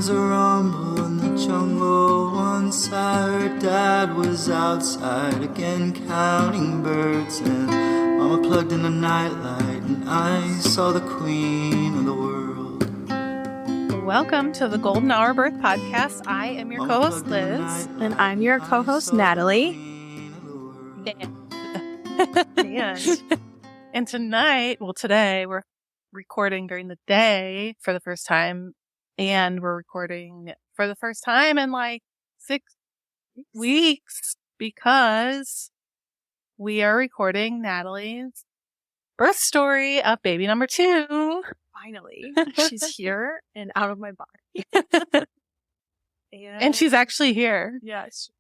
was a rumble in the jungle. Once I heard Dad was outside again counting birds, and Mama plugged in a nightlight, and I saw the queen of the world. Welcome to the Golden Hour Birth Podcast. I am your co-host, Liz. And I'm your co-host, Natalie. And today we're recording during the day for the first time. And we're recording for the first time in like 6 weeks because we are recording Natalie's birth story of baby number 2. Finally, she's here and out of my body. And she's actually here. Yes.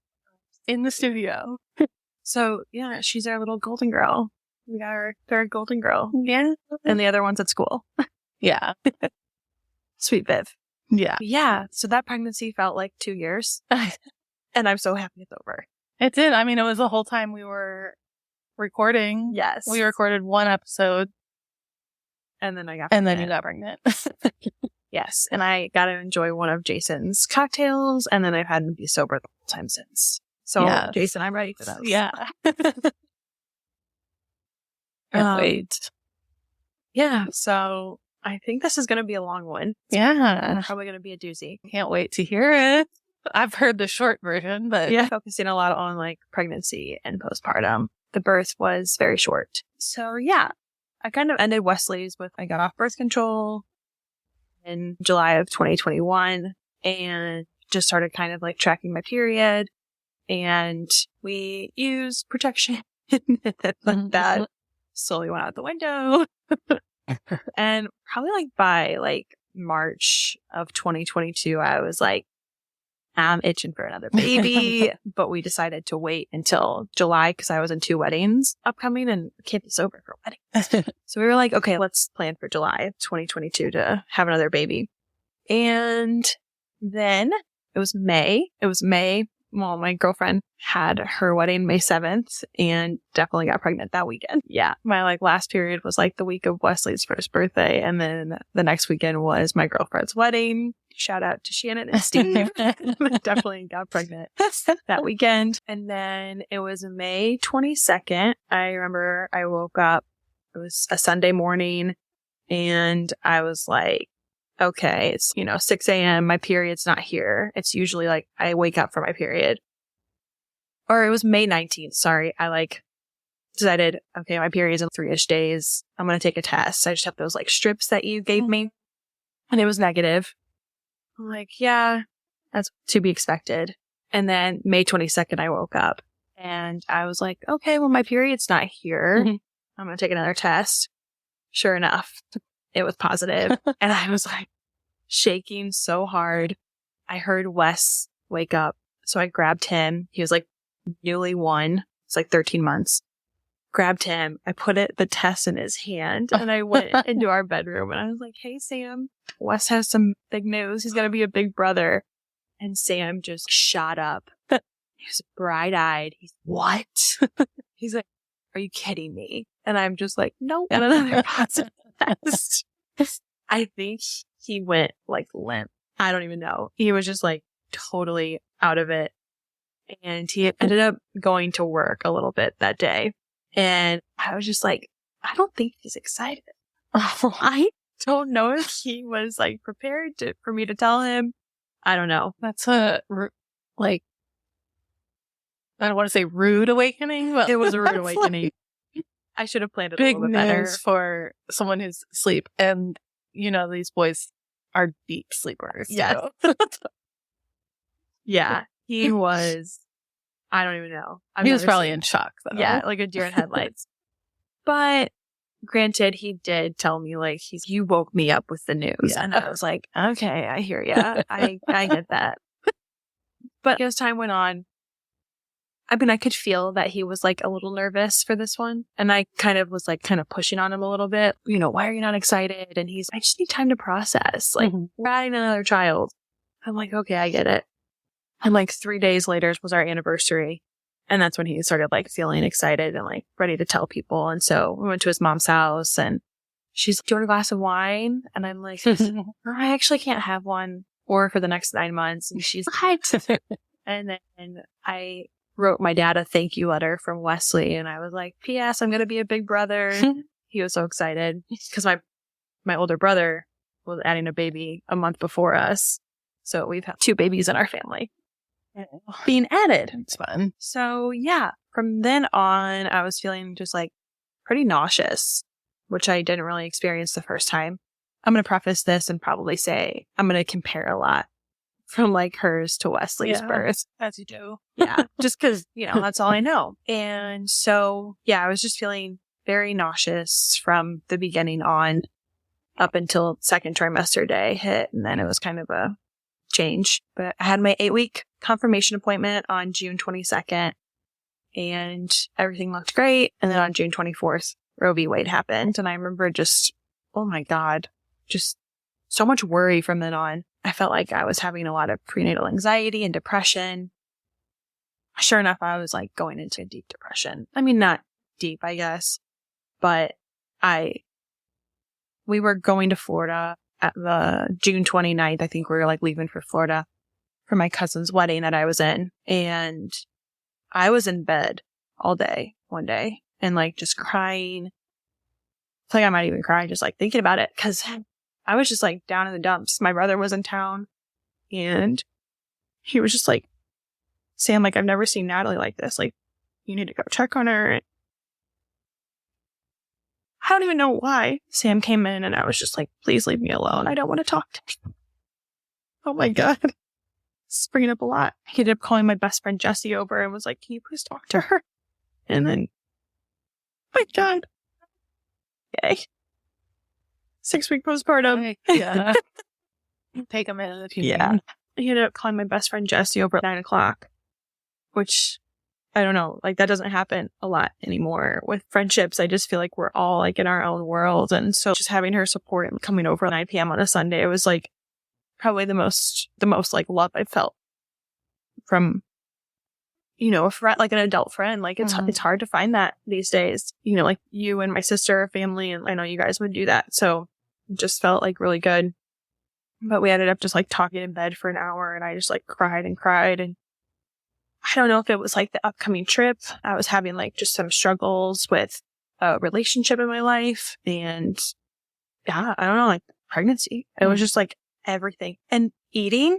In the studio. So, yeah, she's our little golden girl. We got our third golden girl. Yeah. And the other one's at school. Yeah. Sweet Viv. Yeah. Yeah. So that pregnancy felt like 2 years. And I'm so happy it's over. It did. I mean, it was the whole time we were recording. Yes. We recorded one episode. And then I got pregnant. pregnant. And then you got pregnant. Yes. And I got to enjoy one of Jason's cocktails. And then I've had him be sober the whole time since. So, yeah. Jason, I'm ready for those. Yeah. Can't wait. Yeah. So I think this is going to be a long one. Yeah. Probably going to be a doozy. Can't wait to hear it. I've heard the short version, but yeah, focusing a lot on like pregnancy and postpartum. The birth was very short. So yeah, I kind of ended Wesley's with, I got off birth control in July of 2021 and just started kind of like tracking my period. And we used protection like that slowly went out the window. And probably like by like March of 2022, I was like, I'm itching for another baby. But we decided to wait until July because I was in 2 weddings upcoming and can't be sober for a wedding. So we were like, okay, let's plan for July of 2022 to have another baby. And then it was May. Well, my girlfriend had her wedding May 7th and definitely got pregnant that weekend. Yeah. My like last period was like the week of Wesley's first birthday. And then the next weekend was my girlfriend's wedding. Shout out to Shannon and Steve. Definitely got pregnant that weekend. And then it was May 22nd. I remember I woke up. It was a Sunday morning and I was like, okay, it's, 6 a.m. My period's not here. It's usually like I wake up for my period. Or it was May 19th. Sorry. I like decided, okay, my period's in 3-ish days. I'm going to take a test. I just have those like strips that you gave me. And it was negative. I'm like, yeah, that's to be expected. And then May 22nd, I woke up and I was like, okay, well, my period's not here. I'm going to take another test. Sure enough. It was positive. And I was like shaking so hard. I heard Wes wake up. So I grabbed him. He was like newly 1. It's like 13 months. Grabbed him. I put the test in his hand and I went into our bedroom and I was like, hey, Sam, Wes has some big news. He's going to be a big brother. And Sam just shot up. He was bright-eyed. He's, what? He's like, are you kidding me? And I'm just like, nope. And another positive test. I think he went like limp. I don't even know. He was just like totally out of it. And he ended up going to work a little bit that day. And I was just like, I don't think he's excited. I don't know if he was like prepared for me to tell him. I don't know. That's a like, I don't want to say rude awakening, but it was a rude awakening. I should have planned it big a little bit better. News for someone who's asleep. And, these boys are deep sleepers. Yes. Yeah. He was, I don't even know. He was probably in shock, though. Yeah, like a deer in headlights. But granted, he did tell me, like, you woke me up with the news. Yeah. And I was like, okay, I hear ya. I get that. But as time went on, I mean, I could feel that he was like a little nervous for this one. And I kind of was like pushing on him a little bit. Why are you not excited? And I just need time to process. Like, we're adding another child. I'm like, okay, I get it. And like 3 days later was our anniversary. And that's when he started like feeling excited and like ready to tell people. And so we went to his mom's house and she's like, do you want a glass of wine? And I'm like, I actually can't have one or for the next 9 months. And she's what? And then I wrote my dad a thank you letter from Wesley. And I was like, P.S. I'm going to be a big brother. He was so excited because my older brother was adding a baby a month before us. So we've had 2 babies in our family being added. It's fun. So yeah, from then on, I was feeling just like pretty nauseous, which I didn't really experience the first time. I'm going to preface this and probably say I'm going to compare a lot from like hers to Wesley's birth. As you do. Yeah, just because, that's all I know. And so, yeah, I was just feeling very nauseous from the beginning on up until second trimester day hit. And then it was kind of a change. But I had my 8-week confirmation appointment on June 22nd and everything looked great. And then on June 24th, Roe v. Wade happened. And I remember just, oh my God, just so much worry from then on. I felt like I was having a lot of prenatal anxiety and depression. Sure enough, I was like going into a deep depression. I mean, not deep, I guess, but we were going to Florida at the June 29th. I think we were like leaving for Florida for my cousin's wedding that I was in. And I was in bed all day one day and like just crying. I feel like I might even cry just like thinking about it because I was just like down in the dumps. My brother was in town and he was just like, Sam, like, I've never seen Natalie like this. Like, you need to go check on her. I don't even know why. Sam came in and I was just like, please leave me alone. I don't want to talk to you. Oh my God. This is bringing up a lot. He ended up calling my best friend Jessie over and was like, can you please talk to her? And then, my God. Okay. 6-week postpartum. Yeah. Take a minute if you need. He ended up calling my best friend Jessie over at 9:00, which I don't know, like that doesn't happen a lot anymore with friendships. I just feel like we're all like in our own world. And so just having her support and coming over at 9 p.m. on a Sunday, it was like probably the most like love I felt from, a friend, like an adult friend. Like it's hard to find that these days, like you and my sister are family. And I know you guys would do that. So it just felt like really good. But we ended up just like talking in bed for an hour and I just like cried and cried. And I don't know if it was like the upcoming trip. I was having like just some struggles with a relationship in my life. And yeah, I don't know, like pregnancy. It was just like everything. And eating,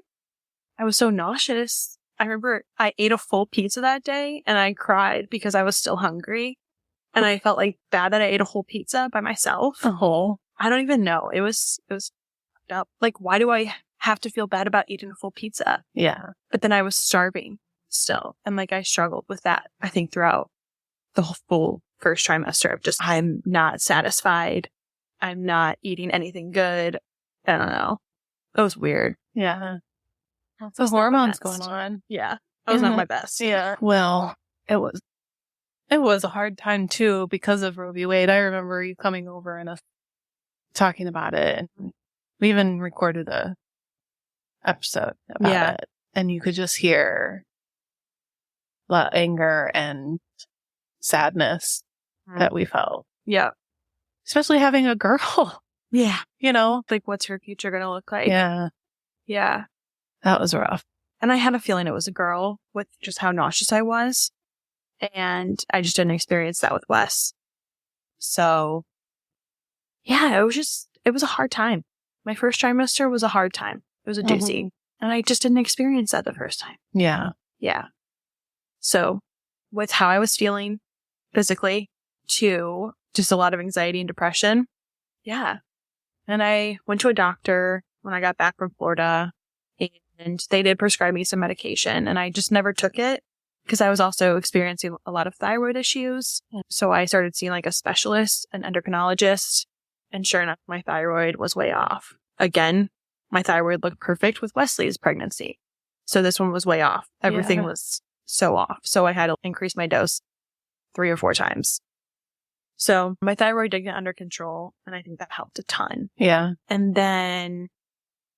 I was so nauseous. I remember I ate a full pizza that day and I cried because I was still hungry. And I felt like bad that I ate a whole pizza by myself. A whole? I don't even know. It was fucked up. Like, why do I have to feel bad about eating a full pizza? Yeah. But then I was starving still. And like I struggled with that, I think, throughout the whole full first trimester of just, I'm not satisfied. I'm not eating anything good. I don't know. It was weird. Yeah. The hormones going on. Yeah. I was not my best. Yeah. Well, it was a hard time too because of Roe v. Wade. I remember you coming over and us talking about it. And we even recorded a episode about it. And you could just hear the anger and sadness that we felt. Yeah. Especially having a girl. Yeah. Like what's her future going to look like? Yeah. Yeah. That was rough. And I had a feeling it was a girl with just how nauseous I was. And I just didn't experience that with Wes. So yeah, it was a hard time. My first trimester was a hard time. It was a doozy. And I just didn't experience that the first time. Yeah. Yeah. So with how I was feeling physically to just a lot of anxiety and depression. Yeah. And I went to a doctor when I got back from Florida and they did prescribe me some medication and I just never took it because I was also experiencing a lot of thyroid issues. So I started seeing like a specialist, an endocrinologist, and sure enough, my thyroid was way off. Again, my thyroid looked perfect with Wesley's pregnancy. So this one was way off. Everything was so off. So I had to increase my dose 3 or 4 times. So my thyroid did get under control and I think that helped a ton. Yeah. And then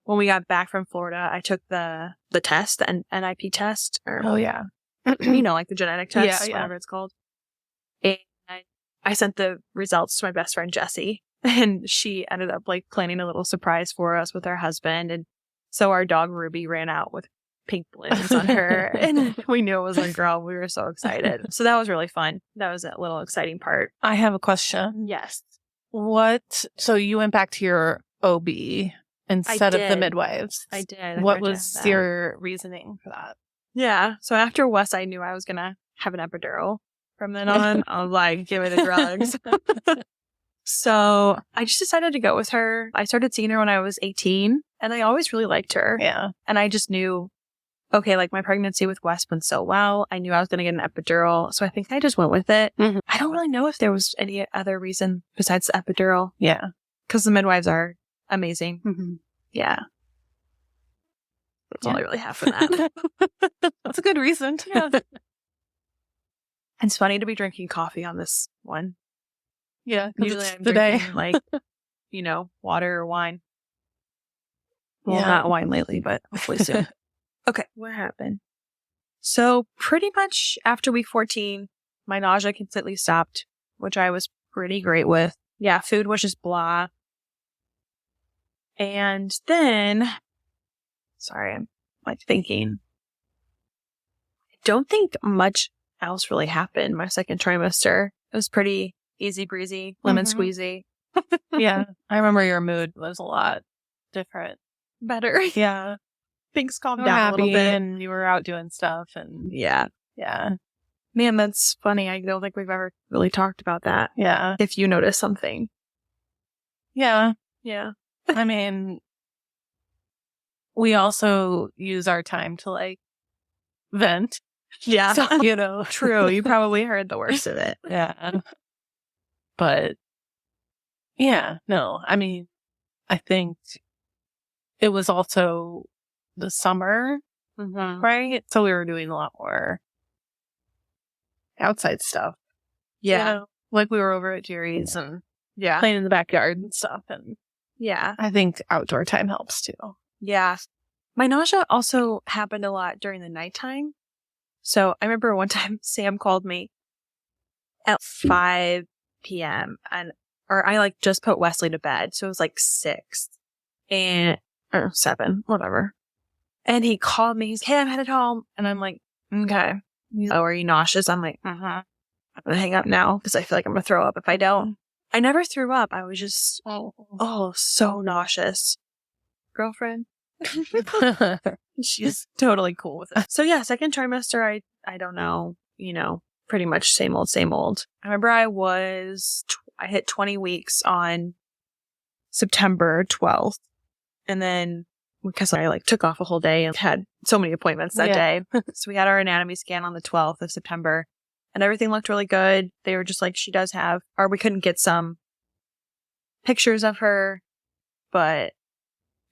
when we got back from Florida, I took the test, the NIP test. Or, like the genetic test, whatever it's called. And I sent the results to my best friend, Jessie. And she ended up like planning a little surprise for us with her husband and So our dog Ruby ran out with pink balloons on her, and we knew it was a girl. We were so excited. So that was really fun. That was a little exciting part. I have a question. Yes. So you went back to your OB instead of the did. midwives? I did. What was your reasoning for that? Yeah. So after Wes, I knew I was going to have an epidural. From then on, I was like, give me the drugs. So I just decided to go with her. I started seeing her when I was 18, and I always really liked her. Yeah. And I just knew, okay, like my pregnancy with Wes went so well. I knew I was going to get an epidural. So I think I just went with it. Mhm. I don't really know if there was any other reason besides the epidural. Yeah. Because the midwives are amazing. Mm-hmm. Yeah. That's all I really have for that. That's a good reason. Yeah. And it's funny to be drinking coffee on this one. Yeah. Usually It's I'm the day. drinking like, water or wine. Well, Yeah. not wine lately, but hopefully soon. Okay. What happened? So pretty much after week 14, my nausea completely stopped, which I was pretty great with. Yeah. Food was just blah. And then, sorry, I'm like thinking, I don't think much else really happened my second trimester. It was pretty easy breezy, lemon Mhm. squeezy. Yeah. I remember your mood was a lot different. Better. Yeah. Things calmed You were down a little happy bit. and you were out doing stuff and Yeah. yeah. Man, that's funny. I don't think we've ever really talked about that. Yeah. If you notice something. Yeah. Yeah. I mean, we also use our time to like vent. Yeah. So, True. You probably heard the worst of it. Yeah. But yeah, no, I mean, I think it was also the summer, Mm-hmm. right? So we were doing a lot more outside stuff. Yeah. Like we were over at Jerry's and Yeah. playing in the backyard and stuff. And Yeah. I think outdoor time helps too. Yeah. My nausea also happened a lot during the nighttime. So I remember one time Sam called me at 5 p.m. or I like just put Wesley to bed. So it was like 6 or 7, whatever. And he called me. He's like, hey, I'm headed home. And I'm like, okay. He's like, oh, are you nauseous? I'm like, I'm going to hang up now because I feel like I'm going to throw up if I don't. I never threw up. I was just, so nauseous. Girlfriend. She's totally cool with it. So yeah, second trimester, I don't know, pretty much same old. I remember I hit 20 weeks on September 12th. And then because I like took off a whole day and had so many appointments that day. So we had our anatomy scan on the 12th of September and everything looked really good. They were just like, she does have, or we couldn't get some pictures of her, but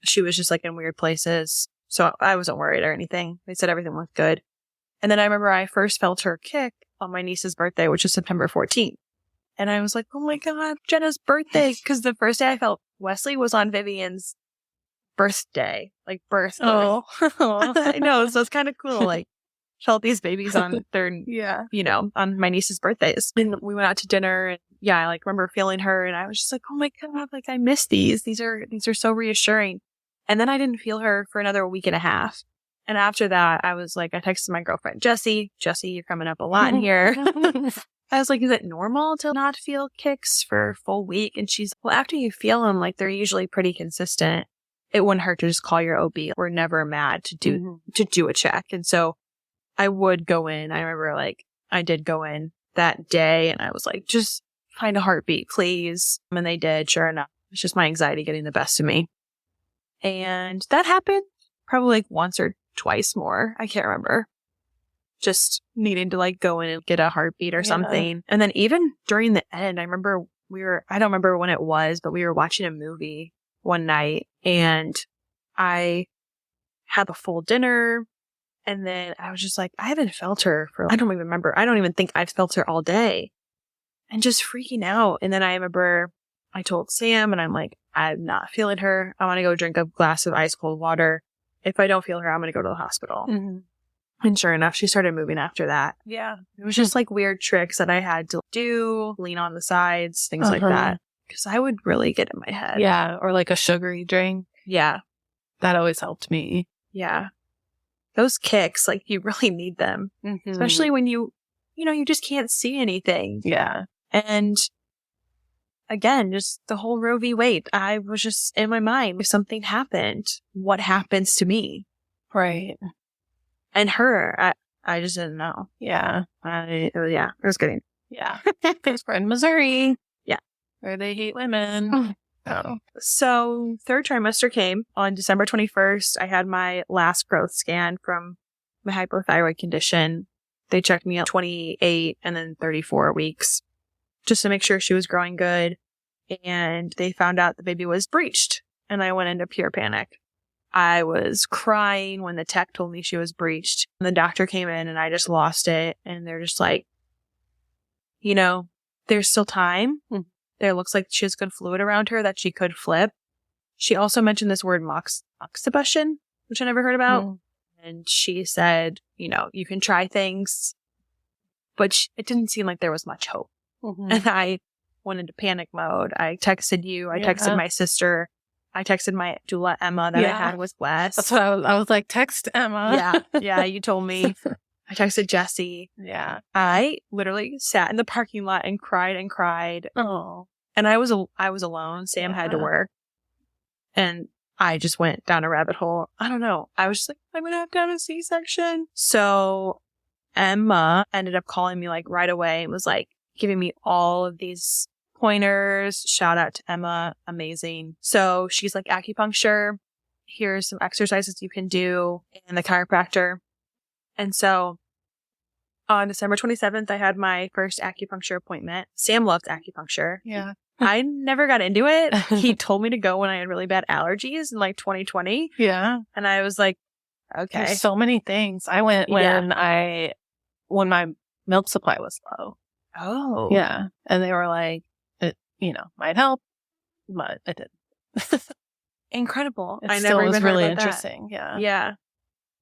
she was just like in weird places. So I wasn't worried or anything. They said everything looked good. And then I remember I first felt her kick on my niece's birthday, which was September 14th. And I was like, oh my God, Jenna's birthday. Because the first day I felt Wesley was on Vivian's birthday, like birth. Oh, I know. So it's kind of cool. Like, felt these babies on their, on my niece's birthdays. And we went out to dinner and I like remember feeling her and I was just like, oh my God, like I miss these. These are so reassuring. And then I didn't feel her for another week and a half. And after that, I was like, I texted my girlfriend, Jessie, you're coming up a lot in here. I was like, is it normal to not feel kicks for a full week? And she's, well, after you feel them, like they're usually pretty consistent. It wouldn't hurt to just call your OB. We're never mad to do a check. And so I would go in. I remember like I did go in that day and I was like, just find a heartbeat, please. And they did. Sure enough. It's just my anxiety getting the best of me. And that happened probably like once or twice more. I can't remember. Just needing to like go in and get a heartbeat or something. And then even during the end, I remember I don't remember when it was, but we were watching a movie one night and I had a full dinner. And then I was just like, I haven't felt her I don't even remember. I don't even think I've felt her all day and just freaking out. And then I remember I told Sam and I'm like, I'm not feeling her. I want to go drink a glass of ice cold water. If I don't feel her, I'm going to go to the hospital. Mm-hmm. And sure enough, she started moving after that. Yeah. It was just like weird tricks that I had to do, lean on the sides, things like that. Because I would really get in my head. Yeah. Or like a sugary drink. Yeah. that always helped me. Yeah. Those kicks, like, you really need them, especially when you just can't see anything. Yeah. And again, just the whole Roe v. Wade, I was just in my mind, if something happened, what happens to me? Right. And her, I just didn't know. Yeah. It was good. Yeah. Because we're in Missouri. Yeah. Where they hate women. Oh. So 3rd trimester came on December 21st. I had my last growth scan from my hypothyroid condition. They checked me at 28 and then 34 weeks just to make sure she was growing good. And they found out the baby was breached. And I went into pure panic. I was crying when the tech told me she was breached. And the doctor came in and I just lost it. And they're just like, there's still time. There looks like she has good fluid around her that she could flip. She also mentioned this word moxibustion, which I never heard about. And she said, you can try things, but it didn't seem like there was much hope. And I went into panic mode. I texted you. I texted my sister. I texted my doula, Emma, that I had with Wes. That's what I was like, text Emma. Yeah, you told me. I texted Jesse. Yeah. I literally sat in the parking lot and cried. Oh. And I was alone. Sam had to work. And I just went down a rabbit hole. I don't know. I was just like, I'm going to have to have a C-section. So Emma ended up calling me like right away and was like giving me all of these pointers. Shout out to Emma. Amazing. So she's like, acupuncture. Here's some exercises you can do. And the chiropractor. And so on December 27th, I had my first acupuncture appointment. Sam loved acupuncture. Yeah. I never got into it. He told me to go when I had really bad allergies in like 2020. Yeah. And I was like, okay. There's so many things. I went when my milk supply was low. Oh. Yeah. And they were like, it, might help, but it didn't. Incredible. I never was really interesting. Yeah. Yeah.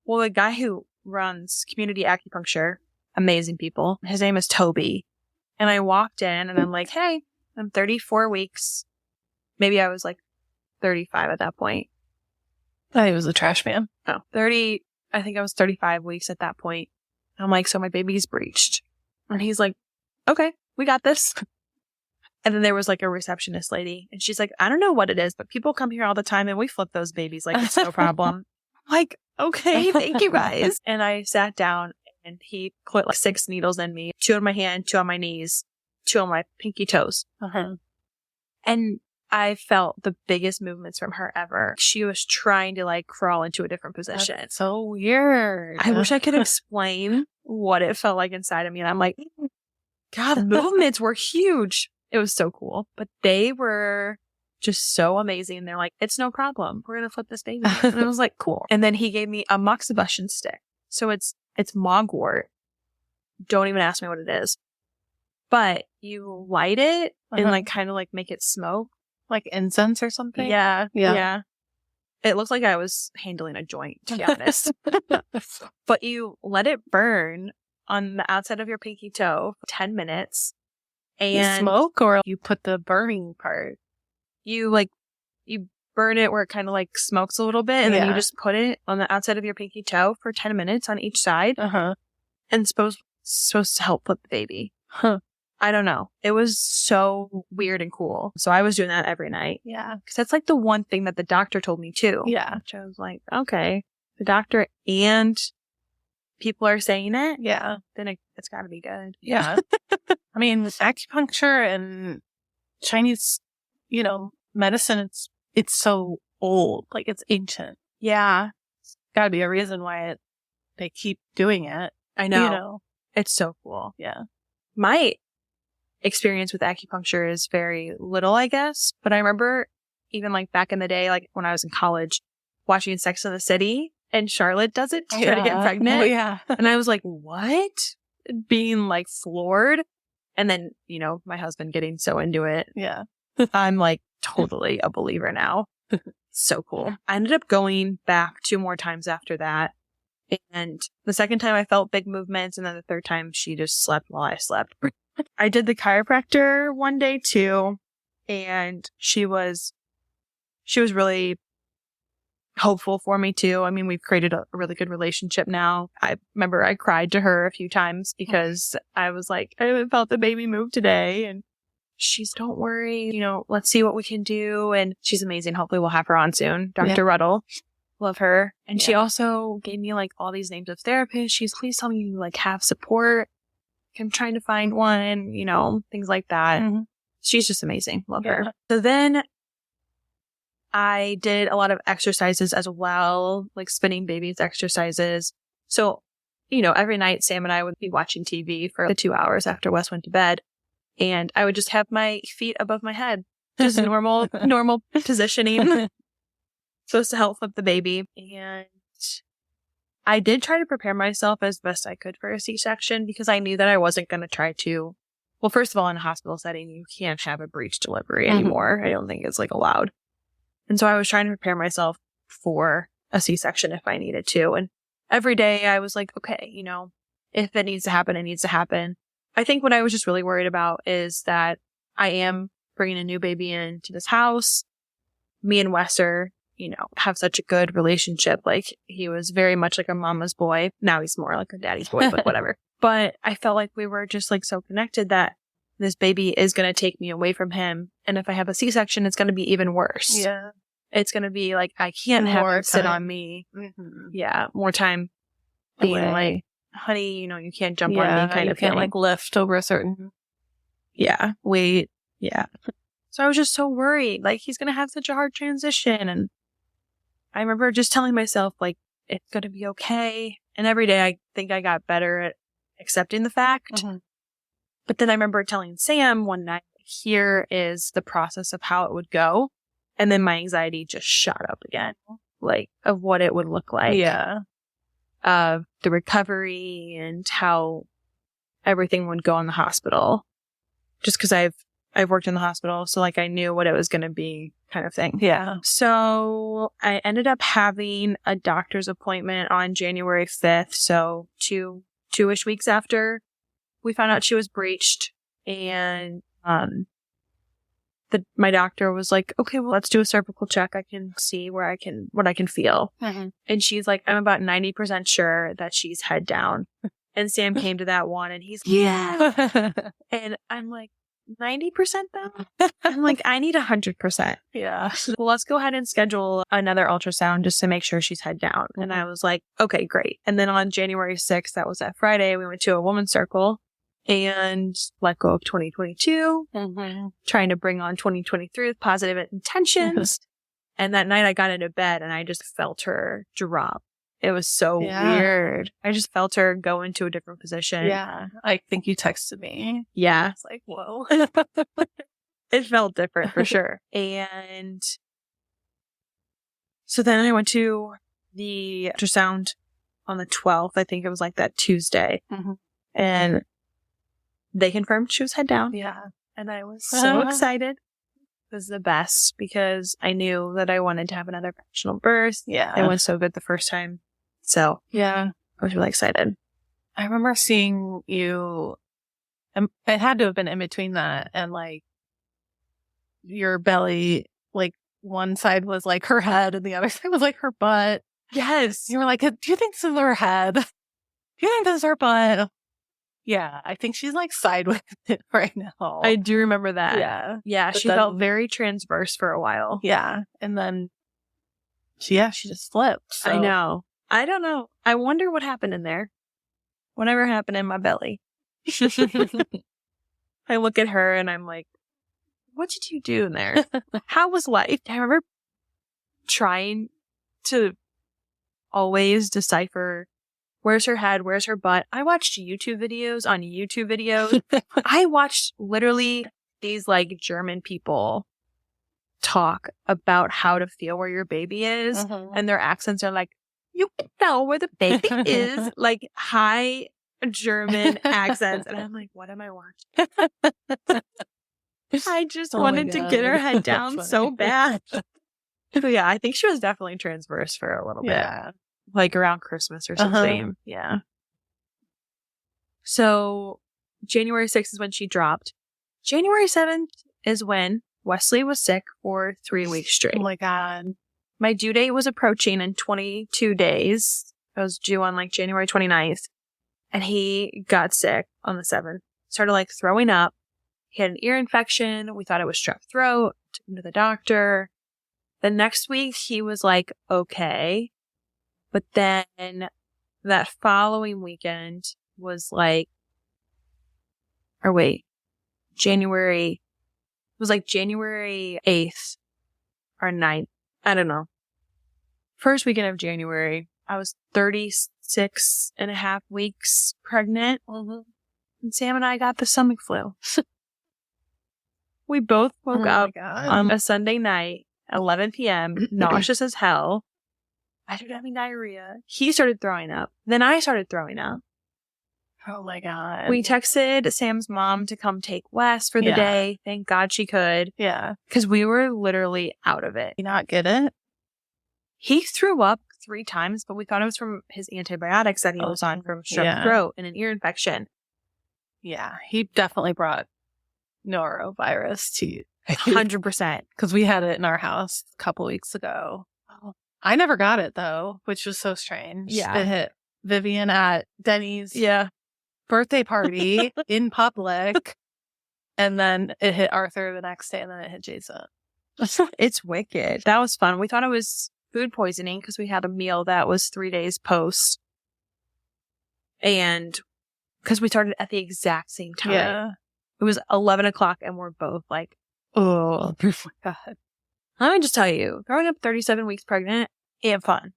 Well, the guy who runs community acupuncture, amazing people. His name is Toby. And I walked in and I'm like, hey, I'm 34 weeks. Maybe I was like 35 at that point. I thought he was a trash man. Oh, 30. I think I was 35 weeks at that point. I'm like, so my baby's breached. And he's like, okay, we got this. And then there was like a receptionist lady and she's like, I don't know what it is, but people come here all the time and we flip those babies like it's no problem. I'm like, okay, thank you guys. And I sat down and he put like 6 needles in me, 2 on my hand, 2 on my knees, 2 on my pinky toes. And I felt the biggest movements from her ever. She was trying to like crawl into a different position. That's so weird. I wish I could explain what it felt like inside of me. And I'm like, God, the movements were huge. It was so cool. But they were just so amazing. They're like, it's no problem. We're going to flip this baby. And I was like, cool. And then he gave me a moxibustion stick. So it's mogwort. Don't even ask me what it is. But you light it and like kind of like make it smoke. Like incense or something? Yeah. It looked like I was handling a joint, to be honest. But you let it burn on the outside of your pinky toe for 10 minutes. And you smoke, or you put the burning part? You burn it where it kind of like smokes a little bit, and then you just put it on the outside of your pinky toe for 10 minutes on each side. And supposed to help flip the baby. I don't know. It was so weird and cool. So I was doing that every night. Yeah. Because that's like the one thing that the doctor told me too. Yeah. Which I was like, okay, the doctor and people are saying it. Yeah. Then it's got to be good. Yeah. I mean, acupuncture and Chinese, medicine, it's so old. Like, it's ancient. Yeah. Got to be a reason why they keep doing it. I know. It's so cool. Yeah. My experience with acupuncture is very little, I guess. But I remember even like back in the day, like when I was in college, watching Sex and the City, and Charlotte does it to try to get pregnant. Oh, yeah. And I was like, what? Being like floored. And then, my husband getting so into it. Yeah. I'm like totally a believer now. So cool. I ended up going back 2 more times after that. And the second time I felt big movements, and then the third time she just slept while I slept. I did the chiropractor one day too, and she was really hopeful for me too. I mean, we've created a really good relationship now. I remember I cried to her a few times because I was like, I haven't felt the baby move today. And she's, don't worry, let's see what we can do. And she's amazing. Hopefully we'll have her on soon. Dr. Ruddle. Love her. And she also gave me like all these names of therapists. She's, please tell me you like have support. I'm trying to find one, things like that. Mm-hmm. She's just amazing. Love her. So then I did a lot of exercises as well, like spinning babies exercises. So, every night Sam and I would be watching TV for the 2 hours after Wes went to bed. And I would just have my feet above my head. Just normal positioning. Supposed to help flip the baby. And I did try to prepare myself as best I could for a C-section because I knew that I wasn't going to try to. Well, first of all, in a hospital setting, you can't have a breech delivery anymore. I don't think it's like allowed. And so I was trying to prepare myself for a C-section if I needed to. And every day I was like, okay, if it needs to happen, it needs to happen. I think what I was just really worried about is that I am bringing a new baby into this house. Me and Wes are, have such a good relationship. Like, he was very much like a mama's boy. Now he's more like a daddy's boy, but whatever. But I felt like we were just like so connected that this baby is going to take me away from him. And if I have a C-section, it's going to be even worse. Yeah. It's going to be like, I can't have him sit on me. Mm-hmm. Yeah. More time being like, honey, you can't jump on me kind of thing. You can't like lift over a certain weight. Yeah. So I was just so worried. Like, he's going to have such a hard transition. And I remember just telling myself, like, it's going to be okay. And every day I think I got better at accepting the fact. Mm-hmm. But then I remember telling Sam one night, here is the process of how it would go. And then my anxiety just shot up again, like, of what it would look like. Yeah. Of the recovery and how everything would go in the hospital. Just because I've worked in the hospital, so like I knew what it was going to be, kind of thing. Yeah. So I ended up having a doctor's appointment on January 5th. So two-ish weeks after we found out she was breached. And my doctor was like, okay, well, let's do a cervical check. I can see what I can feel. Mm-hmm. And she's like, I'm about 90% sure that she's head down. And Sam came to that one and he's like, yeah. And I'm like, 90% though? I'm like, I need 100%. Yeah. Well, let's go ahead and schedule another ultrasound just to make sure she's head down. Mm-hmm. And I was like, okay, great. And then on January 6th, that was that Friday, we went to a woman's circle and let go of 2022, trying to bring on 2023 with positive intentions. And that night I got into bed and I just felt her drop. It was so weird. I just felt her go into a different position. Yeah. I think you texted me. Yeah. It's like, whoa. It felt different for sure. And so then I went to the ultrasound on the 12th. I think it was like that Tuesday. Mm-hmm. And they confirmed she was head down. Yeah. And I was so excited. It was the best because I knew that I wanted to have another vaginal birth. Yeah. It went so good the first time. So yeah, I was really excited. I remember seeing you, it had to have been in between that and like your belly, like one side was like her head and the other side was like her butt. Yes. You were like, do you think this is her head? Do you think this is her butt? Yeah, I think she's like sideways right now. I do remember that. Yeah. Yeah, but she felt very transverse for a while. Yeah. And then, she just flipped. So. I know. I don't know. I wonder what happened in there. Whatever happened in my belly. I look at her and I'm like, what did you do in there? How was life? I remember trying to always decipher where's her head, where's her butt. I watched YouTube videos on YouTube videos. I watched literally these like German people talk about how to feel where your baby is. And their accents are like, you can tell where the baby is. Like high German accents. And I'm like, what am I watching? I just wanted to get her head down so bad. So yeah, I think she was definitely transverse for a little bit. Like around Christmas or something. Yeah. So January 6th is when she dropped. January 7th is when Wesley was sick for 3 weeks straight. Oh my God. My due date was approaching in 22 days. I was due on like January 29th. And he got sick on the 7th. Started like throwing up. He had an ear infection. We thought it was strep throat. Took him to the doctor. The next week he was like, okay. But then that following weekend was like, January 8th or 9th. I don't know. First weekend of January, I was 36 and a half weeks pregnant. Mm-hmm. And Sam and I got the stomach flu. We both woke up on a Sunday night, 11 p.m., nauseous as hell. I started having diarrhea. He started throwing up. Then I started throwing up. Oh my God. We texted Sam's mom to come take Wes for the day. Thank God she could. Yeah. Because we were literally out of it. You not get it? He threw up 3 times, but we thought it was from his antibiotics that he was on from strep throat and an ear infection. Yeah. He definitely brought norovirus to you. 100%. Because we had it in our house a couple weeks ago. I never got it, though, which was so strange. Yeah. It hit Vivian at Denny's birthday party in public. And then it hit Arthur the next day, and then it hit Jason. It's wicked. That was fun. We thought it was food poisoning because we had a meal that was 3 days post. And because we started at the exact same time. Yeah. It was 11 o'clock, and we're both like, oh my God. Let me just tell you, growing up 37 weeks pregnant ain't fun.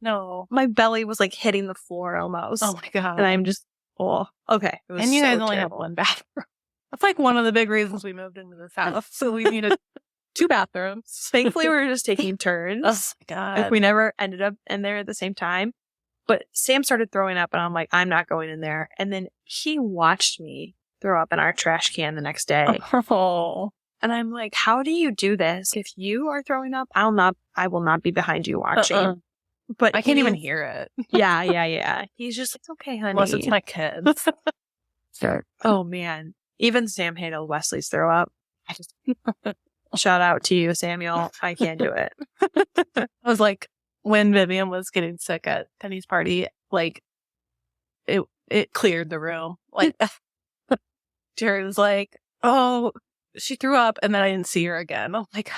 No. My belly was like hitting the floor almost. Oh my God. And I'm just, okay. It was and you so guys only have terrible. 1 bathroom. That's like one of the big reasons we moved into this house. So we needed 2 bathrooms. Thankfully, we were just taking turns. Oh my God. Like, we never ended up in there at the same time. But Sam started throwing up, and I'm like, I'm not going in there. And then he watched me throw up in our trash can the next day. Oh. And I'm like, how do you do this? If you are throwing up, I will not be behind you watching. But I can't even hear it. Yeah. He's just, it's okay, honey. Unless it's my kids. Oh, man. Even Sam handled Wesley's throw up. I just, shout out to you, Samuel. I can't do it. I was like, when Vivian was getting sick at Penny's party, like, it cleared the room. Like, Jerry was like, oh, she threw up, and then I didn't see her again. I'm like,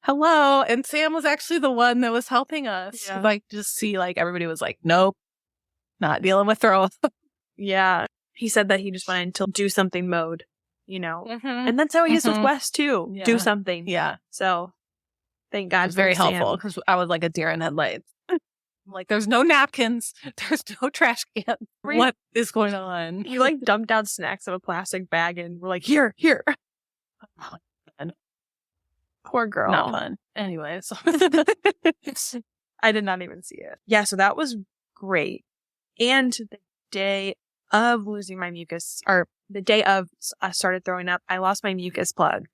hello. And Sam was actually the one that was helping us. Yeah. Like, just see, like, everybody was like, nope, not dealing with throw up. Yeah. He said that he just went into do something mode, you know. Mm-hmm. And that's how he is with Wes, too. Yeah. Do something. Yeah. So, thank It God. was very for Sam. helpful because I was like a deer in headlights. I'm like, there's no napkins. There's no trash can. What is going on? You like dumped down snacks in a plastic bag, and we're like, here. Oh, God. Poor girl. Not fun. Anyways. I did not even see it. Yeah, so that was great. And the day of losing my mucus, or the day of I started throwing up, I lost my mucus plug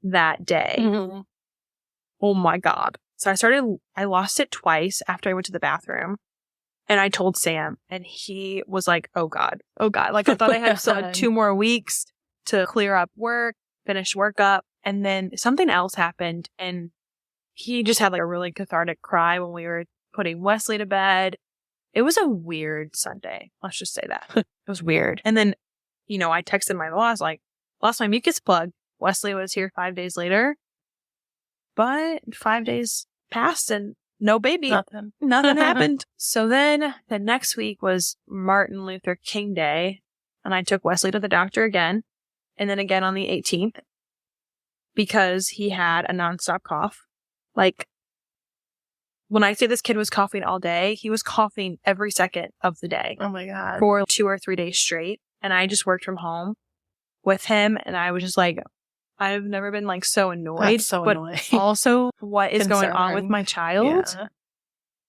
that day. Mm-hmm. Oh my God. So I lost it twice after I went to the bathroom. And I told Sam, and he was like, oh God. Like, I thought I had still had 2 more weeks to clear up work, finish work up. And then something else happened, and he just had like a really cathartic cry when we were putting Wesley to bed. It was a weird Sunday. Let's just say that. It was weird. And then, you know, I texted my boss, like, lost my mucus plug. Wesley was here 5 days later. But 5 days passed and no baby. Nothing happened. So then the next week was Martin Luther King Day. And I took Wesley to the doctor again. And then again on the 18th. Because he had a nonstop cough. Like, when I say this kid was coughing all day, he was coughing every second of the day. Oh my God. For 2 or 3 days straight. And I just worked from home with him. And I was just like, I've never been like so annoyed. That's so but annoying. also, what is going on with my child? Yeah.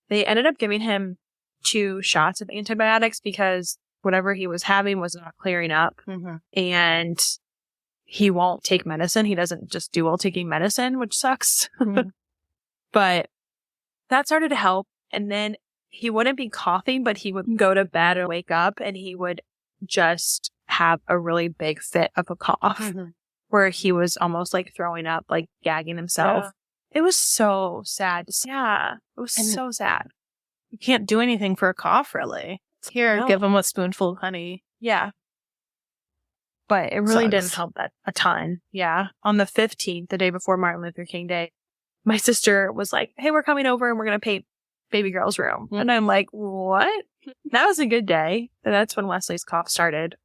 They ended up giving him 2 shots of antibiotics because whatever he was having was not clearing up. Mm-hmm. And he won't take medicine. He doesn't just do well taking medicine, which sucks. Mm-hmm. But that started to help. And then he wouldn't be coughing, but he would go to bed or wake up and he would just have a really big fit of a cough. Mm-hmm. Where he was almost like throwing up, like gagging himself. It was so sad. Yeah, it was And- so sad. You can't do anything for a cough, really. Here, No. give them a spoonful of honey. Yeah. But it really didn't Sucks. help that a ton. Yeah. On the 15th, the day before Martin Luther King Day, my sister was like, hey, we're coming over and we're going to paint baby girl's room. Mm. And I'm like, what? That was a good day. And that's when Wesley's cough started.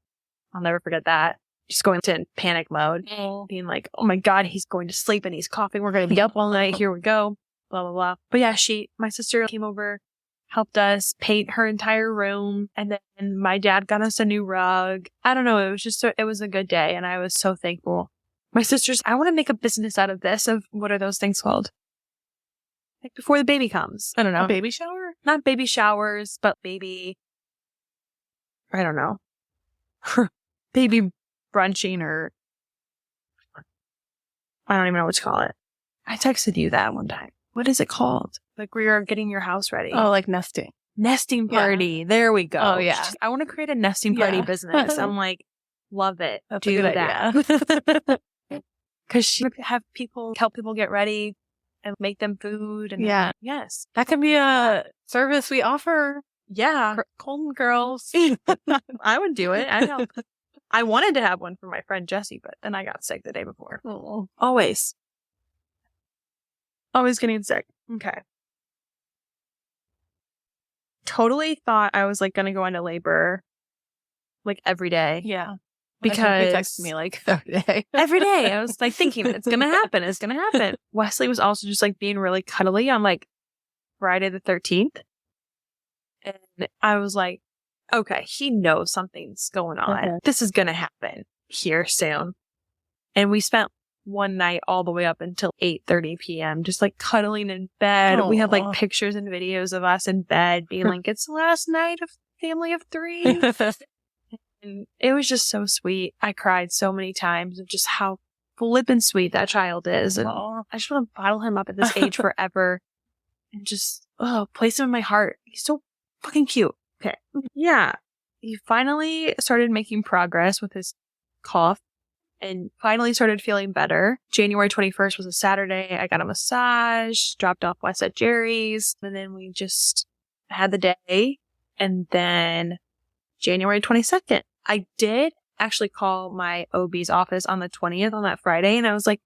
I'll never forget that. Just going into panic mode, being like, oh my God, he's going to sleep and he's coughing. We're going to be up all night. Here we go. Blah, blah, blah. But yeah, my sister came over, helped us paint her entire room. And then my dad got us a new rug. I don't know. It was just, it was a good day. And I was so thankful. My sister's, I want to make a business out of this, of what are those things called? Like before the baby comes. I don't know. A baby shower? Not baby showers, but baby, I don't know. Baby brunching, or I don't even know what to call it. I texted you that one time. What is it called? Like where you're getting your house ready. Oh, like nesting. Nesting Yeah. party. There we go. Oh, yeah. I want to create a nesting party Yeah. business. I'm like, love it. That's a Do good that. Because she would help people get ready and make them food. And Yeah. Yes. That could be a service we offer Yeah. Colton girls. I would do it. I'd help. I wanted to have one for my friend Jessie, but then I got sick the day before. Oh. Always getting sick. Okay. Totally thought I was like going to go into labor like every day. Yeah. Because I think you texted me like every day. every day I was like thinking it's going to happen. It's going to happen. Wesley was also just like being really cuddly on like Friday the 13th. And I was like, okay, he knows something's going on. Okay. This is going to happen here soon. And we spent one night all the way up until 8:30 p.m. just like cuddling in bed. We had Aw. like pictures and videos of us in bed being like, it's the last night of family of 3. And it was just so sweet. I cried so many times of just how flippin' sweet that child is. And Aw. I just want to bottle him up at this age forever and just, place him in my heart. He's so fucking cute. Okay. Yeah. He finally started making progress with his cough and finally started feeling better. January 21st was a Saturday. I got a massage, dropped off Wes at Jerry's, and then we just had the day. And then January 22nd, I did actually call my OB's office on the 20th on that Friday. And I was like,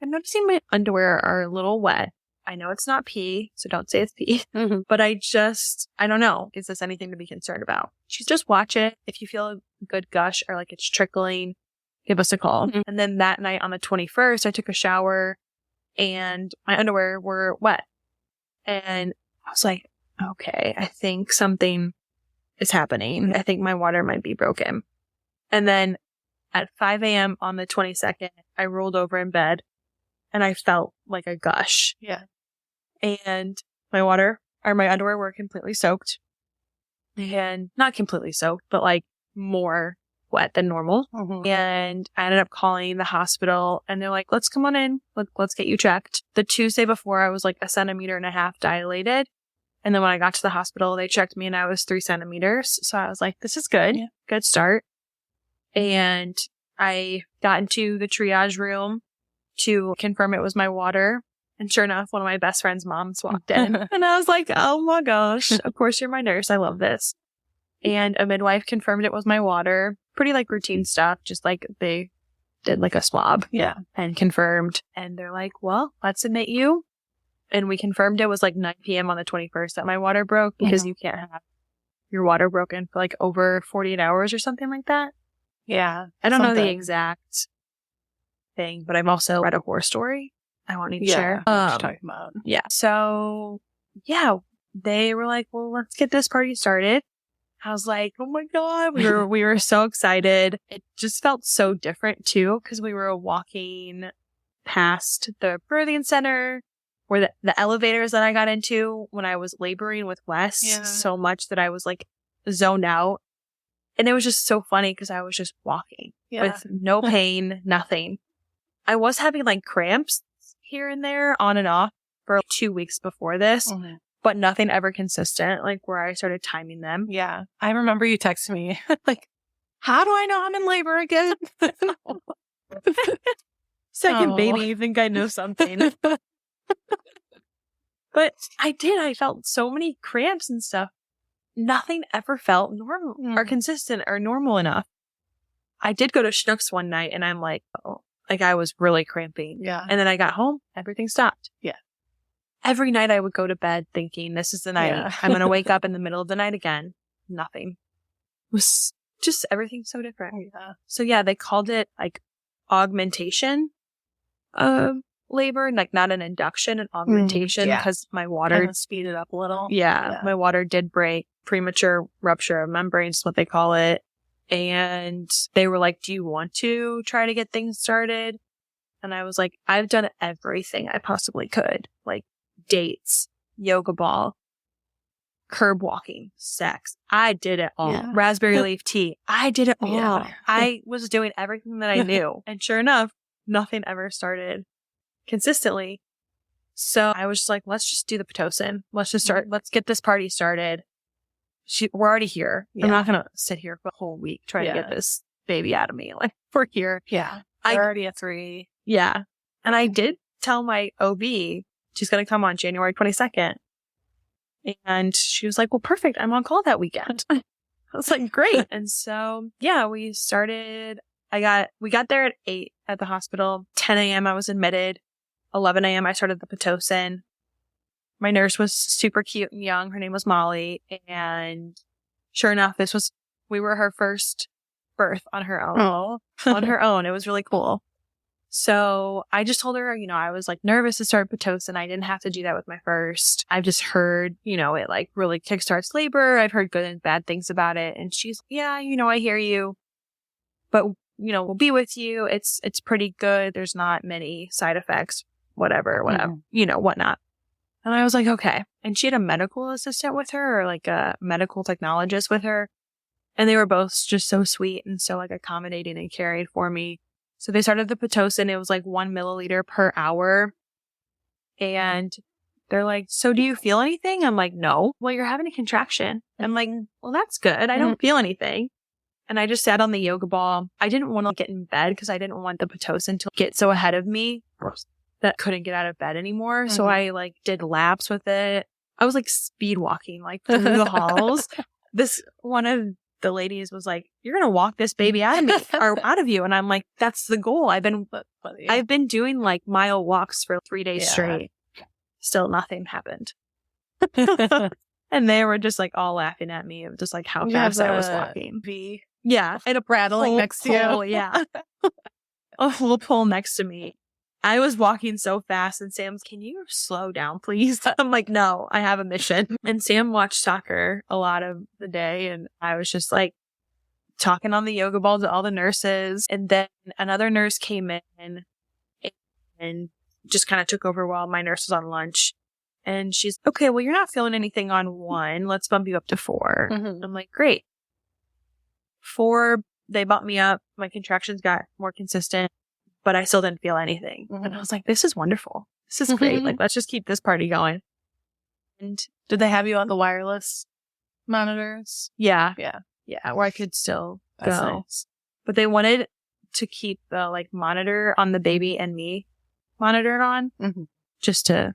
I'm noticing my underwear are a little wet. I know it's not pee, so don't say it's pee. Mhm. But I don't know. Is this anything to be concerned about? She's just watch it. If you feel a good gush or like it's trickling, give us a call. Mhm. And then that night on the 21st, I took a shower and my underwear were wet. And I was like, okay, I think something is happening. I think my water might be broken. And then at 5 a.m. on the 22nd, I rolled over in bed and I felt like a gush. Yeah. And my underwear were completely soaked. And not completely soaked, but like more wet than normal. Mhm. And I ended up calling the hospital and they're like, let's come on in. Let's get you checked. The Tuesday before I was like 1.5 centimeters dilated. And then when I got to the hospital, they checked me and I was 3 centimeters. So I was like, this is good. Yeah. Good start. And I got into the triage room to confirm it was my water. And sure enough, one of my best friend's moms walked in. And I was like, oh my gosh, of course you're my nurse. I love this. And a midwife confirmed it was my water. Pretty like routine stuff. Just like they did like a swab Yeah. and confirmed. And they're like, well, let's admit you. And we confirmed it was like 9 p.m. on the 21st that my water broke because you can't have your water broken for like over 48 hours or something like that. Yeah. I don't know the Something. exact thing, but I've also read a horror story I won't need to Yeah. share. What you're talking about. Yeah. So, yeah, they were like, well, let's get this party started. I was like, oh my God. We were so excited. It just felt so different too, because we were walking past the birthing center where the elevators that I got into when I was laboring with Wes Yeah. so much that I was like zoned out. And it was just so funny because I was just walking Yeah. with no pain, nothing. I was having like cramps here and there on and off for like 2 weeks before this, Mhm. but nothing ever consistent, like where I started timing them. Yeah. I remember you texting me like, how do I know I'm in labor again? Second Oh. baby, you think I know something. But I felt so many cramps and stuff. Nothing ever felt normal or consistent or normal enough. I did go to Schnucks one night and I'm like, oh, like I was really cramping. Yeah. And then I got home, everything stopped. Yeah. Every night I would go to bed thinking, this is the night. Yeah. I'm going to wake up in the middle of the night again. Nothing. It was just everything so different. Yeah. So yeah, they called it like augmentation labor, like not an induction, an augmentation, yeah. because my water Kind of speed it up a little. yeah, my water did break. Premature rupture of membranes is what they call it. And they were like, do you want to try to get things started? And I was like, I've done everything I possibly could. Like dates, yoga ball, curb walking, sex. I did it all. Yeah. Raspberry leaf tea. I did it all. Yeah. I was doing everything that I knew. And sure enough, nothing ever started consistently. So I was just like, let's just do the Pitocin. Let's just start. Let's get this party started. We're already here. Yeah. I'm not going to sit here for a whole week trying to get this baby out of me. Like, we're here. Yeah. I already at 3. Yeah. And I did tell my OB she's going to come on January 22nd. And she was like, well, perfect. I'm on call that weekend. I was like, great. And so, yeah, we started. We got there at 8 at the hospital. 10 a.m. I was admitted. 11 a.m. I started the Pitocin. My nurse was super cute and young. Her name was Molly. And sure enough, we were her first birth on her own. Oh. On her own. It was really cool. So I just told her, I was like nervous to start Pitocin. I didn't have to do that with my first. I've just heard, it like really kickstarts labor. I've heard good and bad things about it. And she's, yeah, I hear you. But, we'll be with you. It's pretty good. There's not many side effects, whatever, whatnot. And I was like, okay. And she had a medical assistant with her, or like a medical technologist with her. And they were both just so sweet and so like accommodating and caring for me. So they started the Pitocin. It was like 1 milliliter per hour. And they're like, so do you feel anything? I'm like, no. Well, you're having a contraction. I'm like, well, that's good. I don't feel anything. And I just sat on the yoga ball. I didn't want to get in bed because I didn't want the Pitocin to get so ahead of me that couldn't get out of bed anymore. So I like did laps with it. I was like speed walking like through the halls. This one of the ladies was like, you're going to walk this baby out of me or out of you. And I'm like, that's the goal. I've been doing like mile walks for 3 days straight. Still nothing happened. And they were just like all laughing at me of just like how fast I was walking. Yeah. And a rattling next to you. Yeah. A little pole next to me. I was walking so fast and Sam's, can you slow down, please? I'm like, no, I have a mission. And Sam watched soccer a lot of the day. And I was just like talking on the yoga ball to all the nurses. And then another nurse came in and just kind of took over while my nurse was on lunch. And she's, okay, well, you're not feeling anything on 1. Let's bump you up to 4. Mm-hmm. I'm like, great. 4, they bumped me up. My contractions got more consistent. But I still didn't feel anything. Mm-hmm. And I was like, this is wonderful. This is great. Like, let's just keep this party going. And did they have you on the wireless monitors? Yeah. Where I could still go. Nice. But they wanted to keep the like monitor on the baby and me monitored on just to,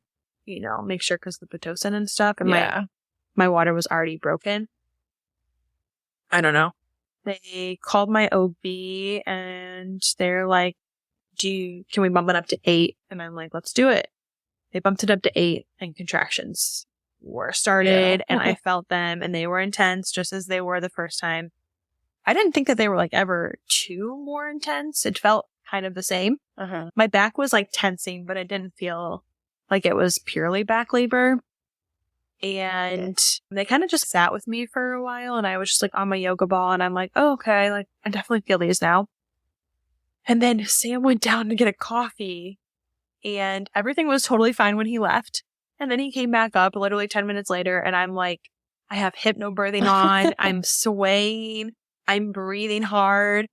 make sure because the Pitocin and stuff. And my water was already broken. I don't know. They called my OB and they're like, can we bump it up to 8? And I'm like, let's do it. They bumped it up to 8 and contractions were started and I felt them and they were intense just as they were the first time. I didn't think that they were like ever too more intense. It felt kind of the same. My back was like tensing, but it didn't feel like it was purely back labor. And they kind of just sat with me for a while and I was just like on my yoga ball and I'm like, oh, okay, like I definitely feel these now. And then Sam went down to get a coffee and everything was totally fine when he left. And then he came back up literally 10 minutes later and I'm like, I have hypnobirthing on. I'm swaying. I'm breathing hard.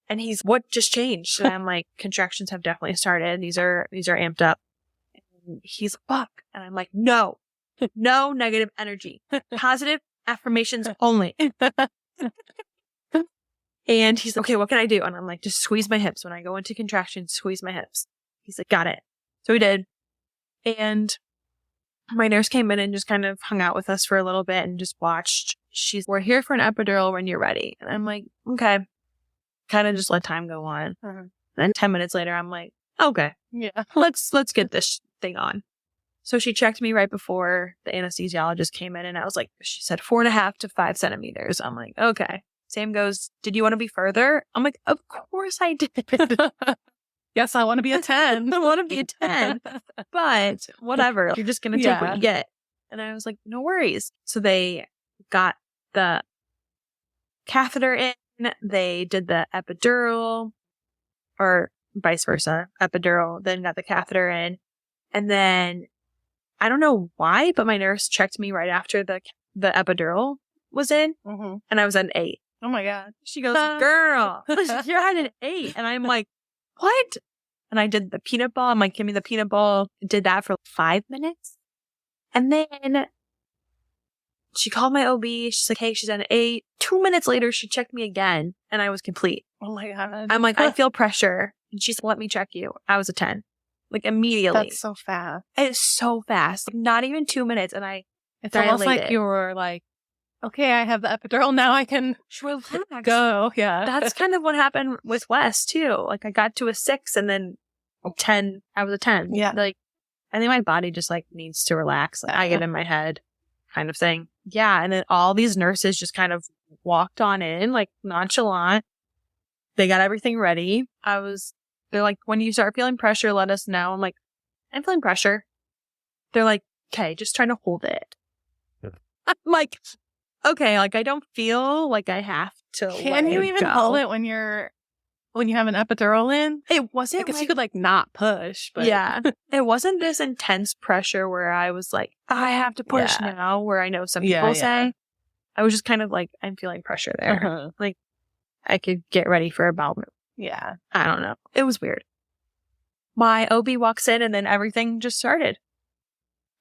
And he's, what just changed? And I'm like, contractions have definitely started. These are amped up. And he's like, fuck. And I'm like, no negative energy. Positive affirmations only. And he's like, okay, what can I do? And I'm like, just squeeze my hips. When I go into contractions, squeeze my hips. He's like, got it. So he did. And my nurse came in and just kind of hung out with us for a little bit and just watched. We're here for an epidural when you're ready. And I'm like, okay. Kind of just let time go on. Then 10 minutes later, I'm like, okay, Yeah. let's get this thing on. So she checked me right before the anesthesiologist came in, and I was like, she said 4.5 to 5 centimeters. I'm like, okay. Sam goes, did you want to be further? I'm like, of course I did. Yes, I want to be a 10. I want to be a 10, but whatever. You're just going to take what you get. And I was like, no worries. So they got the catheter in. They did the epidural, or vice versa, epidural, then got the catheter in. And then I don't know why, but my nurse checked me right after the epidural was in, and I was at an 8. Oh my God. She goes, girl, you're at an 8. And I'm like, what? And I did the peanut ball. I'm like, give me the peanut ball. Did that for 5 minutes. And then she called my OB. She's like, hey, she's at an 8. 2 minutes later, she checked me again, and I was complete. Oh my God. I'm like, I feel pressure. And she said, let me check you. I was a 10. Like, immediately. That's so fast. It's so fast. Like, not even 2 minutes. And it's almost like you were like, okay, I have the epidural. Now I can go. Yeah. That's kind of what happened with Wes, too. Like, I got to a 6, and then 10. I was a 10. Yeah. Like, I think my body just, like, needs to relax. Like, I get in my head kind of thing. Yeah. And then all these nurses just kind of walked on in, like, nonchalant. They got everything ready. They're like, when you start feeling pressure, let us know. I'm like, I'm feeling pressure. They're like, okay, just trying to hold it. I'm like, okay, like, I don't feel like I have to. Can you even hold it when you have an epidural in? It wasn't. I guess you could like not push, but yeah, it wasn't this intense pressure where I was like, I have to push now. Where I know some people say, I was just kind of like, I'm feeling pressure there. Like, I could get ready for a bowel move. Yeah, I don't know. It was weird. My OB walks in, and then everything just started.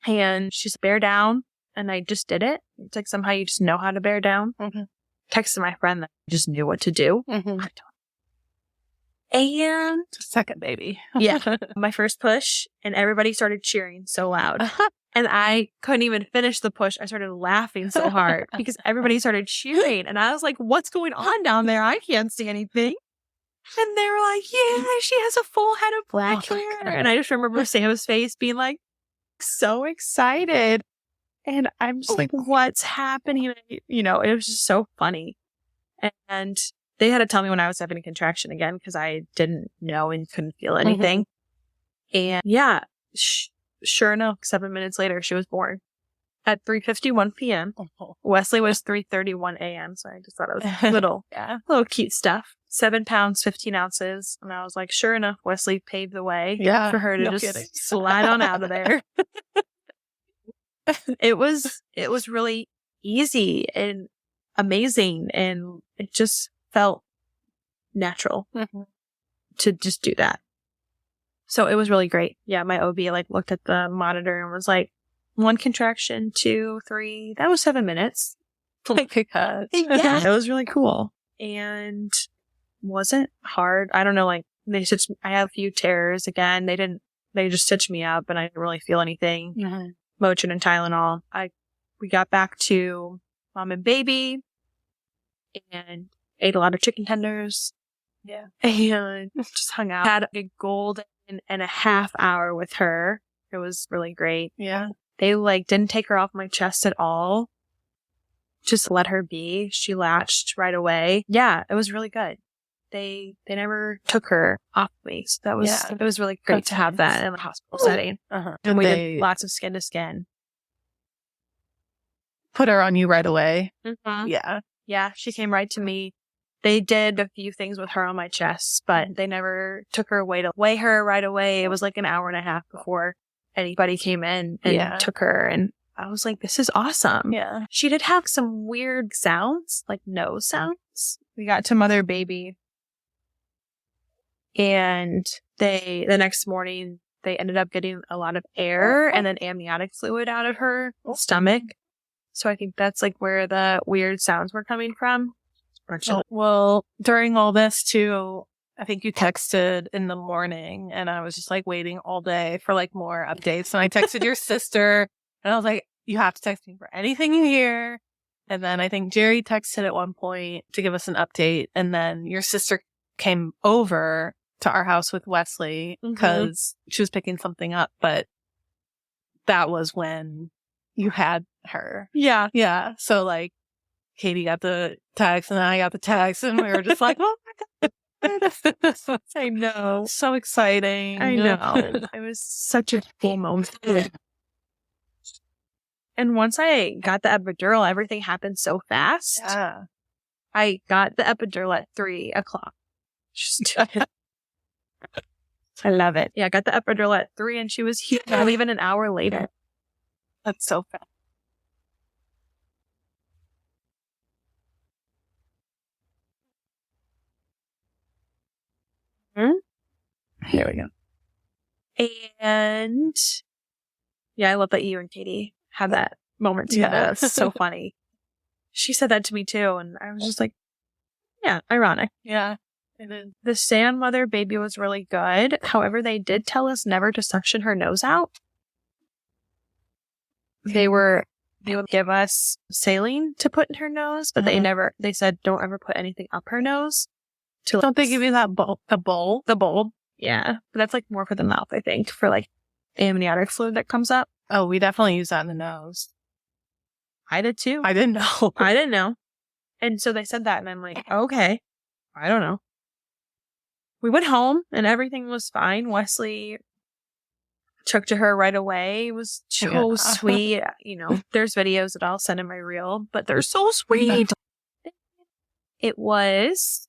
And she's bear down, and I just did it. It's like somehow you just know how to bear down. Texted my friend that I just knew what to do. And second baby. Yeah, my first push, and everybody started cheering so loud. And I couldn't even finish the push. I started laughing so hard because everybody started cheering. And I was like, what's going on down there? I can't see anything. And they were like, yeah, she has a full head of black hair. And I just remember Sam's face being like, so excited. And I'm just like, what's happening? You know, it was just so funny. And they had to tell me when I was having a contraction again because I didn't know and couldn't feel anything. And yeah, sure enough, 7 minutes later, she was born at 3:51 p.m. Wesley was 3:31 a.m. So I just thought it was little cute stuff. 7 pounds, 15 ounces. And I was like, sure enough, Wesley paved the way for her to slide on out of there. It was really easy and amazing. And it just felt natural to just do that. So it was really great. Yeah, my OB like looked at the monitor and was like, 1 contraction, 2, 3. That was 7 minutes. Like, yeah, it was really cool. And wasn't hard. I don't know, like I have a few tears again. They just stitched me up and I didn't really feel anything. Motrin and Tylenol. We got back to mom and baby and ate a lot of chicken tenders. Yeah. And just hung out. Had a golden and a half hour with her. It was really great. Yeah. They like didn't take her off my chest at all. Just let her be. She latched right away. Yeah, it was really good. They never took her off me. So that was it was really great to have that in a hospital setting. And we did lots of skin to skin. Put her on you right away. Yeah. Yeah, she came right to me. They did a few things with her on my chest, but they never took her away to weigh her right away. It was like an hour and a half before anybody came in and took her. And I was like, this is awesome. Yeah. She did have some weird sounds, like nose sounds. We got to mother baby. And the next morning, they ended up getting a lot of air and then amniotic fluid out of her stomach. So I think that's like where the weird sounds were coming from. Well, during all this too, I think you texted in the morning, and I was just like waiting all day for like more updates. And I texted your sister, and I was like, you have to text me for anything you hear. And then I think Jerry texted at one point to give us an update. And then your sister came over to our house with Wesley because she was picking something up. But that was when you had her. Yeah. Yeah. So like Katie got the text and I got the text, and we were just like, oh my God. I know. So exciting. I know. It was such a cool moment. And once I got the epidural, everything happened so fast. Yeah. I got the epidural at 3 o'clock. I love it. Yeah, I got the epidural at 3 and she was here not even an hour later. That's so fast. Here we go. And yeah, I love that you and Katie had that moment together. Yeah. That's so funny. She said that to me too, and I was just like, yeah, ironic. Yeah. It is. The stand mother baby was really good. However, they did tell us never to suction her nose out. They would give us saline to put in her nose, but they said don't ever put anything up her nose. Don't they give you that bowl? The bulb? Yeah. But that's like more for the mouth, I think, for like amniotic fluid that comes up. Oh, we definitely use that in the nose. I did too. I didn't know. I didn't know. And so they said that, and I'm like, okay, I don't know. We went home, and everything was fine. Wesley took to her right away. It was so sweet. You know, there's videos that I'll send in my reel, but they're so sweet. It was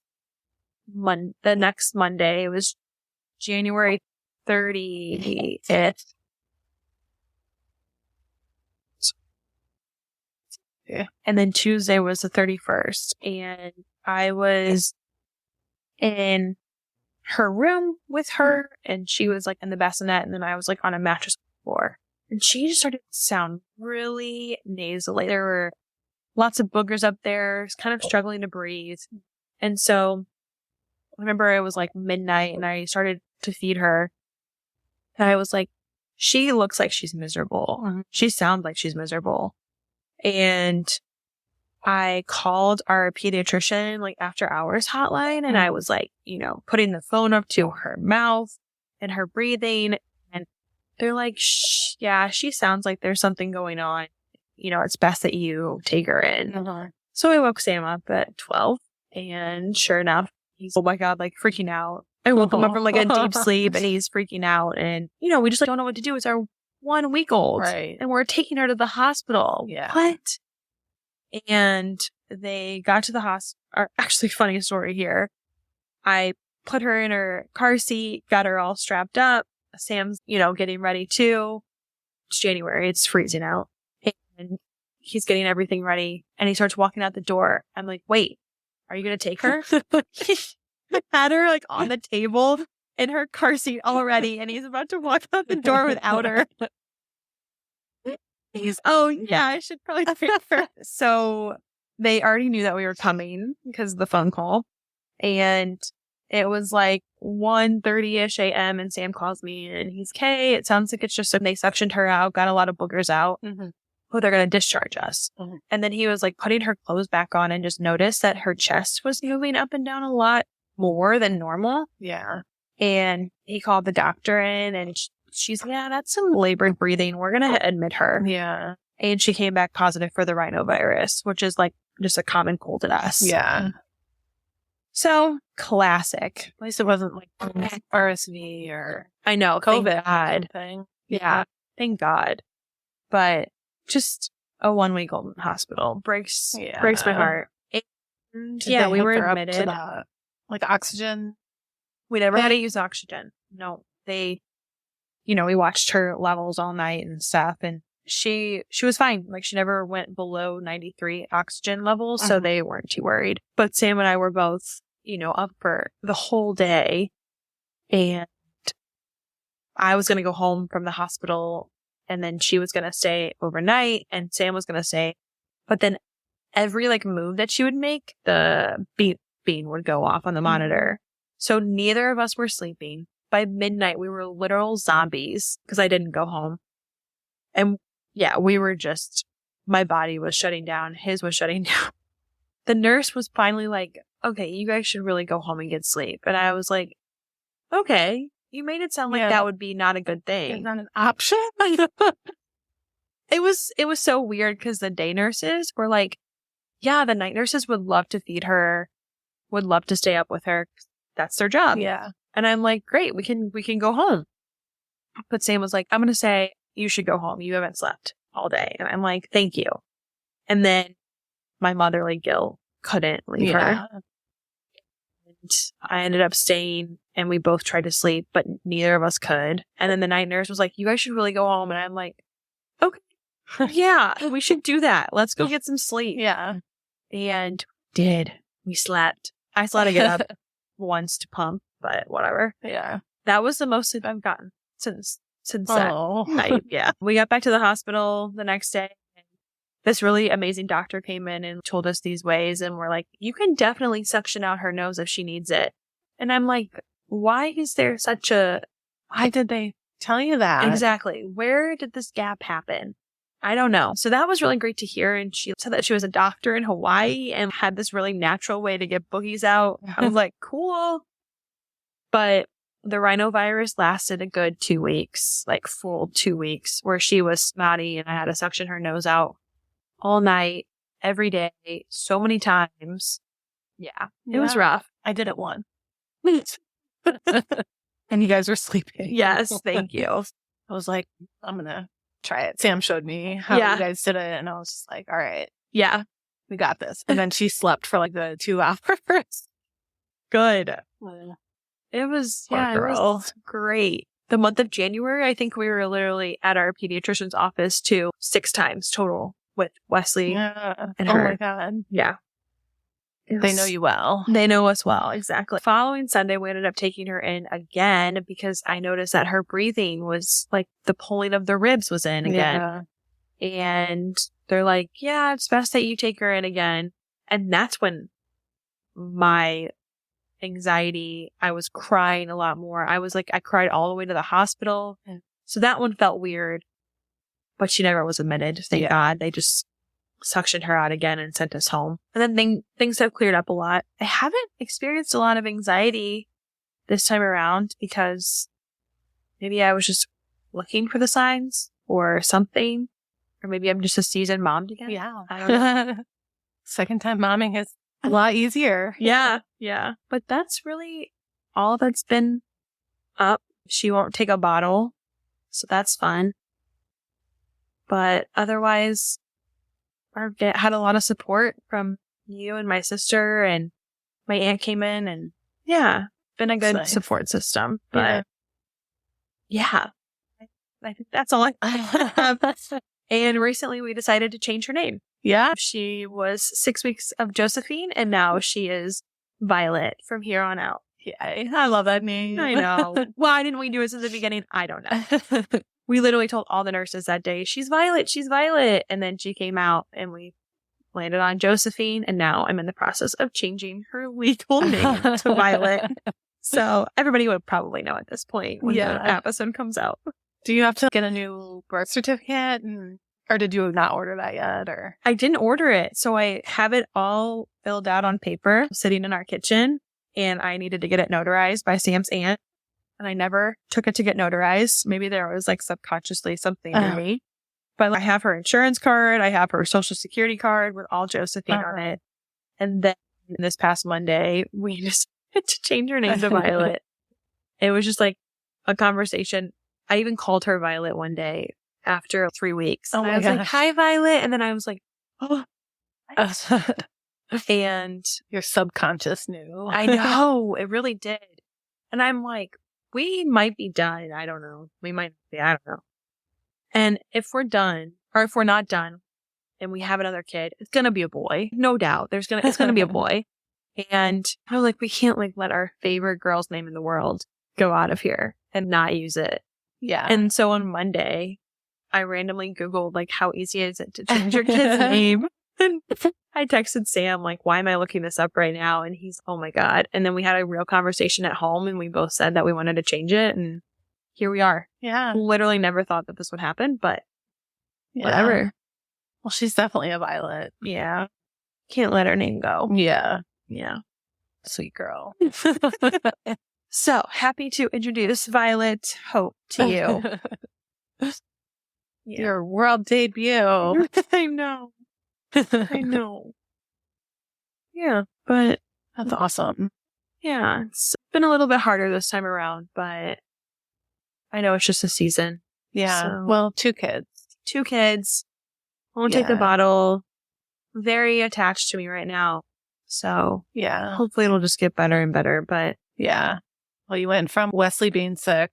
the next Monday. It was January 30th. Yeah. And then Tuesday was the 31st. And I was in her room with her, and she was like in the bassinet, and then I was like on a mattress on the floor. And she just started to sound really nasally. There were lots of boogers up there, kind of struggling to breathe. And so I remember it was like midnight, and I started to feed her. And I was like, she looks like she's miserable. She sounds like she's miserable. And I called our pediatrician like after hours hotline, and I was like, you know, putting the phone up to her mouth and her breathing. And they're like, yeah, she sounds like there's something going on. You know, it's best that you take her in. So I woke Sam up at 12, and sure enough, he's, oh my God, like freaking out. I woke him up from like a deep sleep, and he's freaking out. And, you know, we just like don't know what to do. It's our 1 week old. Right. And we're taking her to the hospital. Yeah. What? And they got to the hospital. Actually, funny story here. I put her in her car seat, got her all strapped up. Sam's, you know, getting ready too. It's January. It's freezing out. And he's getting everything ready. And he starts walking out the door. I'm like, wait, are you going to take her? I had her like on the table in her car seat already, and he's about to walk out the door without her. He's, oh yeah, I should probably take her. So they already knew that we were coming because of the phone call, and it was like 1:30ish a.m. and Sam calls me, and he's, okay, it sounds like it's just they suctioned her out, got a lot of boogers out. Oh, they're going to discharge us. And then he was like putting her clothes back on, and just noticed that her chest was moving up and down a lot more than normal. Yeah. And he called the doctor in, and she's, yeah, that's some labored breathing. We're going to admit her. Yeah. And she came back positive for the rhinovirus, which is like just a common cold at us. Yeah. So classic. At least it wasn't like RSV or I know, COVID thank God. thing. Yeah, thank God. But just a 1 week old in the hospital breaks my heart. And Did yeah, they we hook were her up to admitted. the, like oxygen. We never had to use oxygen. No, they, you know, we watched her levels all night and stuff, and she was fine. Like, she never went below 93 oxygen levels, so they weren't too worried. But Sam and I were both, you know, up for the whole day, and I was going to go home from the hospital, and then she was going to stay overnight, and Sam was going to stay. But then every like move that she would make, the beep would go off on the monitor. So neither of us were sleeping. By midnight, we were literal zombies because I didn't go home. And yeah, we were just, my body was shutting down. His was shutting down. The nurse was finally like, okay, you guys should really go home and get sleep. And I was like, okay, you made it sound like that would be not a good thing. It's not an option. It was so weird because the day nurses were like, yeah, the night nurses would love to feed her, would love to stay up with her. That's their job. Yeah. And I'm like, great, we can go home. But Sam was like, I'm going to say you should go home. You haven't slept all day. And I'm like, thank you. And then my motherly guilt couldn't leave her. And I ended up staying and we both tried to sleep, but neither of us could. And then the night nurse was like, you guys should really go home. And I'm like, okay, yeah, we should do that. Let's go get some sleep. Yeah. And we slept. I still had to get up once to pump, but whatever. Yeah. That was the most sleep I've gotten since that Oh. night. Yeah. We got back to the hospital the next day. And this really amazing doctor came in and told us these ways. And we're like, you can definitely suction out her nose if she needs it. And I'm like, why is there such a... Why did they tell you that? Exactly. Where did this gap happen? I don't know. So that was really great to hear. And she said that she was a doctor in Hawaii and had this really natural way to get boogies out. I was like, cool. But the rhinovirus lasted a good 2 weeks, like full 2 weeks, where she was snotty and I had to suction her nose out all night, every day, so many times. Yeah, it was rough. I did it once. And you guys were sleeping. Yes, thank you. I was like, I'm going to try it. Sam showed me how you guys did it. And I was just like, all right. Yeah. We got this. And then she slept for like the 2 hours. Good. It was, Poor it girl. was great. The month of January, I think we were literally at our pediatrician's office 6 times total with Wesley Yeah. and Oh her. my God. Yeah. They know you well. They know us well. Exactly. Following Sunday, we ended up taking her in again because I noticed that her breathing was like the pulling of the ribs was in again. Yeah. And they're like, yeah, it's best that you take her in again. And that's when my anxiety, I was crying a lot more. I was like, I cried all the way to the hospital. So that one felt weird, but she never was admitted. Thank God. They just suctioned her out again and sent us home. And then things have cleared up a lot. I haven't experienced a lot of anxiety this time around because maybe I was just looking for the signs or something, or maybe I'm just a seasoned mom again. Yeah. I don't know. Second time momming is a lot easier. Yeah. But that's really all that's been up. She won't take a bottle, so that's fun. But otherwise, I've had a lot of support from you and my sister, and my aunt came in, and been a good Nice. support system. But I think that's all I have. And recently we decided to change her name. Yeah. She was 6 weeks of Josephine, and now she is Violet from here on out. Yeah. I love that name. I know. Why didn't we do it since the beginning? I don't know. We literally told all the nurses that day, she's Violet. And then she came out and we landed on Josephine. And now I'm in the process of changing her legal name to Violet. So everybody would probably know at this point when the episode comes out. Do you have to get a new birth certificate? Or did you not order that yet? Or I didn't order it. So I have it all filled out on paper sitting in our kitchen. And I needed to get it notarized by Sam's aunt. And I never took it to get notarized. Maybe there was like subconsciously something in me. But I have her insurance card. I have her social security card with all Josephine on it. And then this past Monday, we just had to change her name to Violet. It was just like a conversation. I even called her Violet one day after 3 weeks. Oh my I was gosh. like, hi, Violet. And then I was like, oh. And your subconscious knew. I know. It really did. And I'm like, we might be done. I don't know. We might be. I don't know. And if we're done, or if we're not done, and we have another kid, it's gonna be a boy, no doubt. It's gonna be a boy. And I was like, we can't like let our favorite girl's name in the world go out of here and not use it. Yeah. And so on Monday, I randomly Googled like how easy is it to change your kid's name, And I texted Sam, like, why am I looking this up right now? And he's, oh my God. And then we had a real conversation at home and we both said that we wanted to change it. And here we are. Yeah. Literally never thought that this would happen, but Yeah. whatever. Well, she's definitely a Violet. Yeah. Can't let her name go. Yeah. Yeah. Sweet girl. So happy to introduce Violet Hope to you. Yeah. Your world debut. I know. I know. Yeah, but That's awesome. yeah, it's been a little bit harder this time around, but I know it's just a season. Yeah. So- Well, 2 kids. 2 kids. Won't take the Yeah. bottle. Very attached to me right now. So Yeah. hopefully it'll just get better and better. But Yeah. Well, you went from Wesley being sick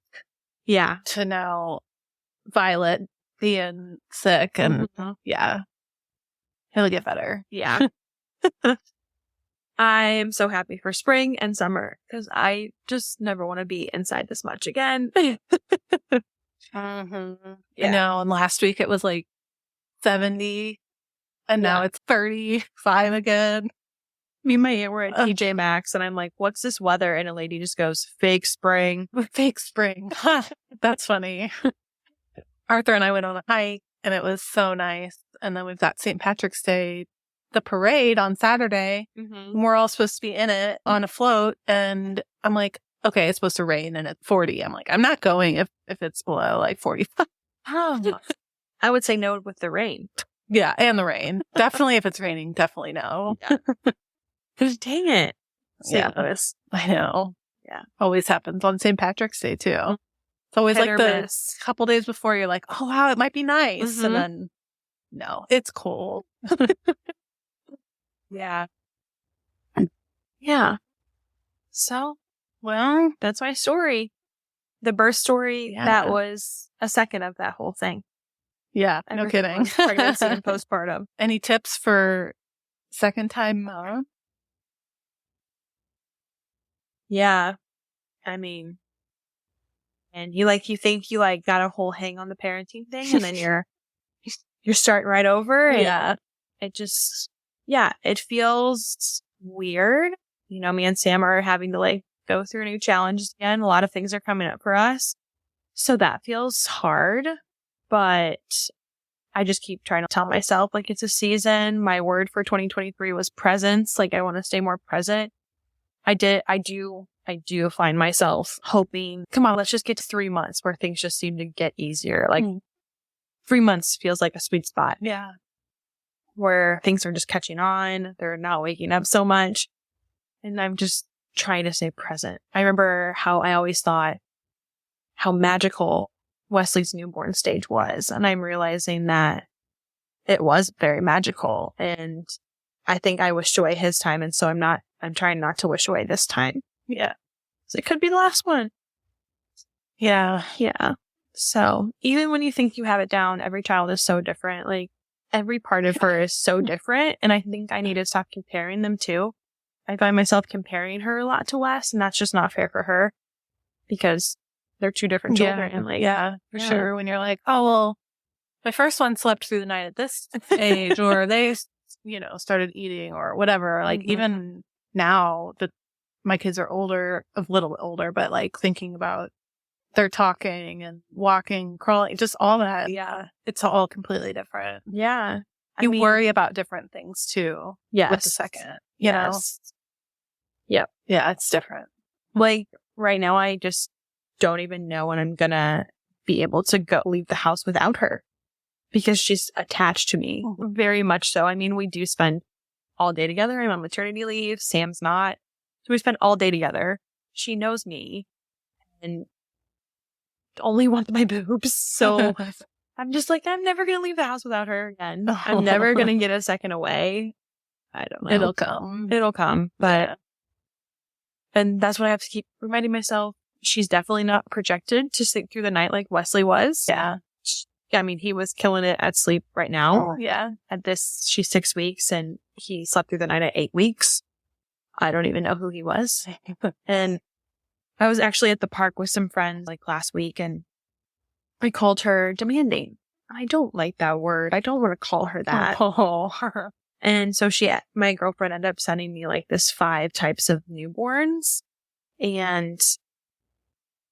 yeah. to now Violet being sick. And Mhm. yeah, it'll get better. Yeah. I'm so happy for spring and summer because I just never want to be inside this much again. I Yeah. know. And last week it was like 70 and now Yeah. it's 35 again. Me and my aunt were at TJ Maxx and I'm like, what's this weather? And a lady just goes, fake spring. Fake spring. That's funny. Arthur and I went on a hike and it was so nice. And then we've got St. Patrick's Day, the parade on Saturday. Mm-hmm. And we're all supposed to be in it on a float. And I'm like, okay, it's supposed to rain and it's 40. I'm like, I'm not going if it's below like 45. I would say no with the rain. Yeah. And the rain. Definitely if it's raining, definitely no. Dang it. Yeah. St. Louis. I know. Yeah. Always happens on St. Patrick's Day too. It's always Hit like or the miss. couple days before you're like, oh wow, it might be nice. Mhm. And then no, it's cold. Yeah. Yeah. So Well, that's my story. The birth story, Yeah. that was a second of that whole thing. yeah, no Everything kidding. was Pregnancy and postpartum. Any tips for second time mom? Yeah. I mean, and you think you got a whole hang on the parenting thing and then you're starting right over. And Yeah. it just, it feels weird. You know, me and Sam are having to go through new challenges again. A lot of things are coming up for us. So that feels hard, but I just keep trying to tell myself it's a season. My word for 2023 was presence. I want to stay more present. I do find myself hoping, come on, let's just get to 3 months where things just seem to get easier. 3 months feels like a sweet spot Yeah. where things are just catching on. They're not waking up so much. And I'm just trying to stay present. I remember how I always thought how magical Wesley's newborn stage was. And I'm realizing that it was very magical. And I think I wished away his time. And so I'm trying not to wish away this time. Yeah. So it could be the last one. Yeah. Yeah. So even when you think you have it down, every child is so different. Every part of her is so different. And I think I need to stop comparing them too. I find myself comparing her a lot to Wes, and that's just not fair for her because they're 2 different children. Yeah, for Yeah. sure. When you're like, oh, well, my first one slept through the night at this age, or they, started eating or whatever. Mhm. Even now that my kids are older, a little bit older, but thinking about they're talking and walking, crawling, just all that. Yeah. It's all completely different. Yeah. You worry about different things too. Yes. With the second, you know? Yes. Yep. Yeah, it's different. Right now, I just don't even know when I'm gonna be able to leave the house without her because she's attached to me very much so. We do spend all day together. I'm on maternity leave. Sam's not. So we spend all day together. She knows me and only wants my boobs. So I'm just I'm never going to leave the house without her again. I'm never going to get a second away. I don't know. It'll come. It'll come. But, and that's what I have to keep reminding myself. She's definitely not projected to sleep through the night like Wesley was. Yeah. He was killing it at sleep right now. Yeah. She's 6 weeks and he slept through the night at 8 weeks. I don't even know who he was. And I was actually at the park with some friends last week and I called her demanding. I don't like that word. I don't want to call her that. Oh. And so my girlfriend ended up sending me like this 5 types of newborns. And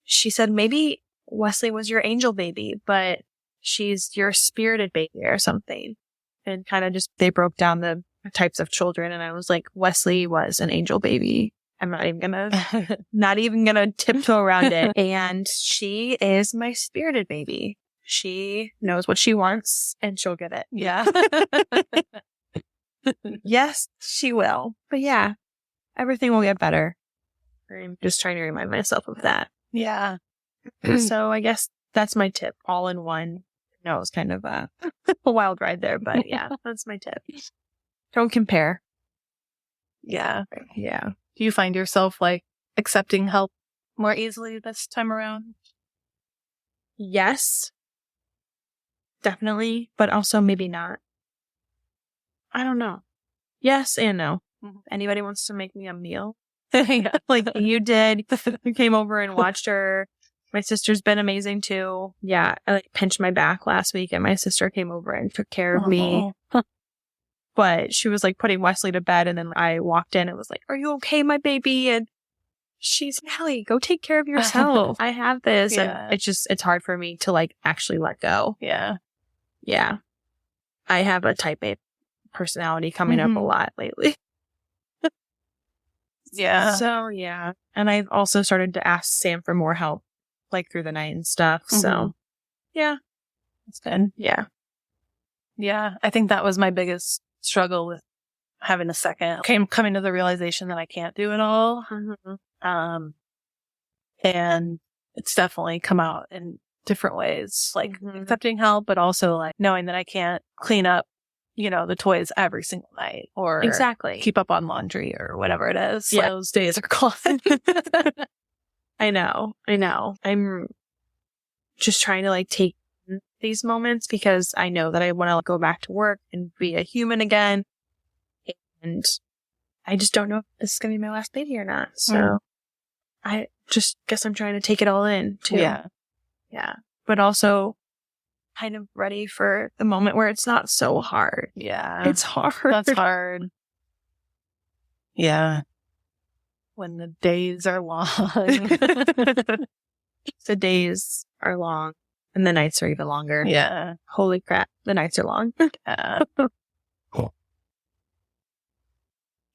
she said, maybe Wesley was your angel baby, but she's your spirited baby or something. And kind of they broke down the types of children. And I was like, Wesley was an angel baby. I'm not even gonna tiptoe around it. And she is my spirited baby. She knows what she wants and she'll get it. Yeah. Yes, she will. But yeah, everything will get better. I'm just trying to remind myself of that. Yeah. So I guess that's my tip, all in one. No, it was kind of a wild ride there, but yeah, that's my tip. Don't compare. Yeah. Yeah. Do you find yourself like accepting help more easily this time around? Yes. Definitely, but also maybe not. I don't know. Yes and no. Mm-hmm. Anybody wants to make me a meal? Yeah. Like you did. You came over and watched her. My sister's been amazing too. Yeah. I like pinched my back last week and my sister came over and took care of me. But she was like putting Wesley to bed and then I walked in and was like, are you okay, my baby? And she's, Natalie, go take care of yourself. I have this. Yeah. And it's hard for me to like actually let go. Yeah. Yeah. I have a type A personality coming up a lot lately. Yeah. So yeah. And I've also started to ask Sam for more help like through the night and stuff. So yeah. It's good. Yeah. Yeah. I think that was my biggest struggle with having a second. Coming to the realization that I can't do it all. And it's definitely come out in different ways, like accepting help, but also like knowing that I can't clean up, the toys every single night or Exactly. keep up on laundry or whatever it is. Yeah. Those days are gone. I know. I'm just trying to like take these moments because I know that I want to go back to work and be a human again. And I just don't know if this is going to be my last baby or not. So I just guess I'm trying to take it all in too. Yeah. Yeah. But also kind of ready for the moment where it's not so hard. Yeah. It's hard. That's hard. Yeah. When the days are long. The days are long and the nights are even longer. Yeah. Holy crap. The nights are long. Cool.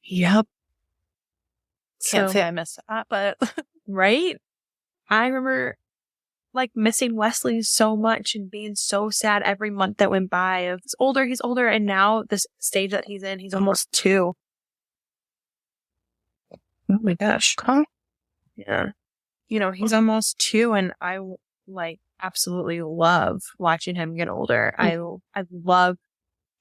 Yep. Can't So- say I missed that, but Right? I remember like missing Wesley so much and being so sad every month that went by of he's older. And now this stage that he's in, he's almost 2. oh my gosh. Huh? Yeah. He's almost 2 and I like absolutely love watching him get older. I love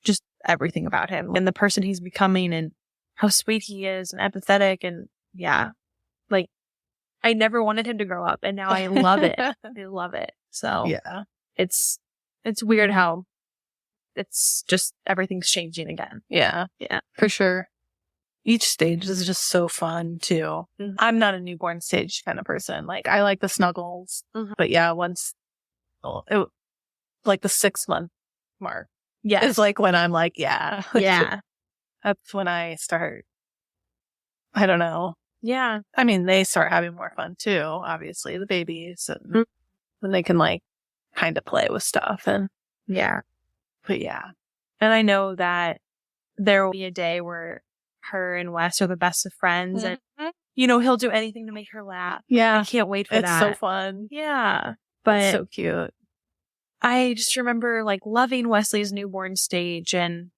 just everything about him and the person he's becoming and how sweet he is and empathetic and yeah, like I never wanted him to grow up and now I love it. I love it. So Yeah. it's weird how it's just everything's changing again. Yeah. Yeah. For sure. Each stage is just so fun too. I'm not a newborn stage kind of person. Like I like the snuggles, but yeah, like the 6-month mark is like when I'm like, yeah. Yeah. That's when I start. I don't know. Yeah. I mean, they start having more fun too, obviously, the babies. And then they can like kind of play with stuff and Yeah. but yeah. And I know that there will be a day where her and Wes are the best of friends and he'll do anything to make her laugh. Yeah. I can't wait for It's that. so fun. Yeah. But It's so cute. I just remember like loving Wesley's newborn stage and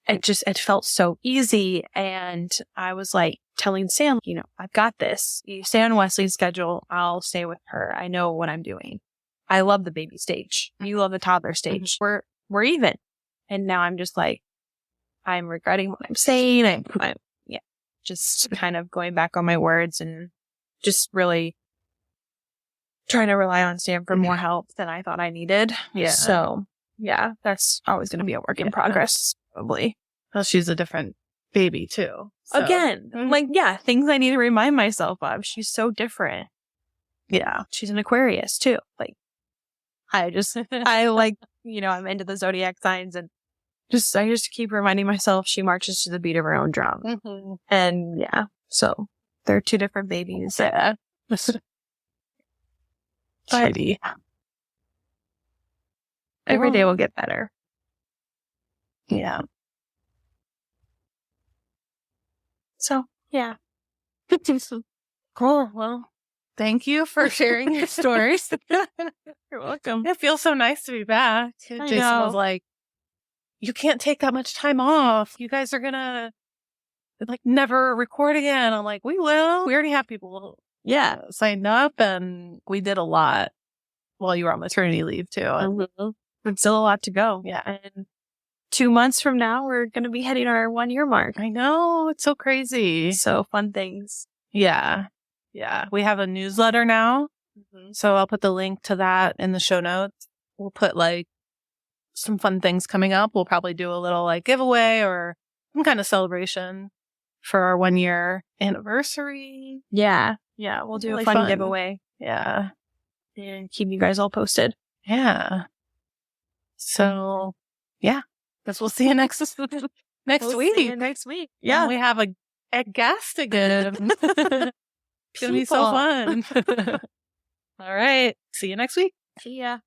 it felt so easy. And I was like telling Sam, I've got this. You stay on Wesley's schedule. I'll stay with her. I know what I'm doing. I love the baby stage. You love the toddler stage. We're even. And now I'm just like, I'm regretting what I'm saying. I'm just kind of going back on my words and just really trying to rely on Sam for more help than I thought I needed. Yeah. So yeah, that's always going to be a work in progress, probably. Well, she's a different baby too. So. Again, like, yeah, things I need to remind myself of. She's so different. Yeah. She's an Aquarius too. Like, I like, I'm into the zodiac signs and I just keep reminding myself she marches to the beat of her own drum. Mm-hmm. And yeah, so they're two different babies. Yeah. But every day will get better. Yeah. So yeah. Cool. Well, thank you for sharing your stories. You're welcome. It feels so nice to be back. Jason was know. like, you can't take that much time off. You guys are gonna like never record again. I'm like, we will. We already have people signed up, and we did a lot while you were on maternity leave too. Mm-hmm. There's still a lot to go. Yeah. And 2 months from now, we're going to be hitting our 1 year mark. I know. It's so crazy. So fun things. Yeah. Yeah. We have a newsletter now. Mm-hmm. So I'll put the link to that in the show notes. We'll put like some fun things coming up. We'll probably do a little like giveaway or some kind of celebration for our 1 year anniversary. Yeah. Yeah. We'll do really a fun fun giveaway. Yeah. And keep you guys all posted. Yeah. So, yeah. Guess we'll see you next week. See you next week. Yeah. And we have a guest again. It's going to be so fun. All right. See you next week. See ya.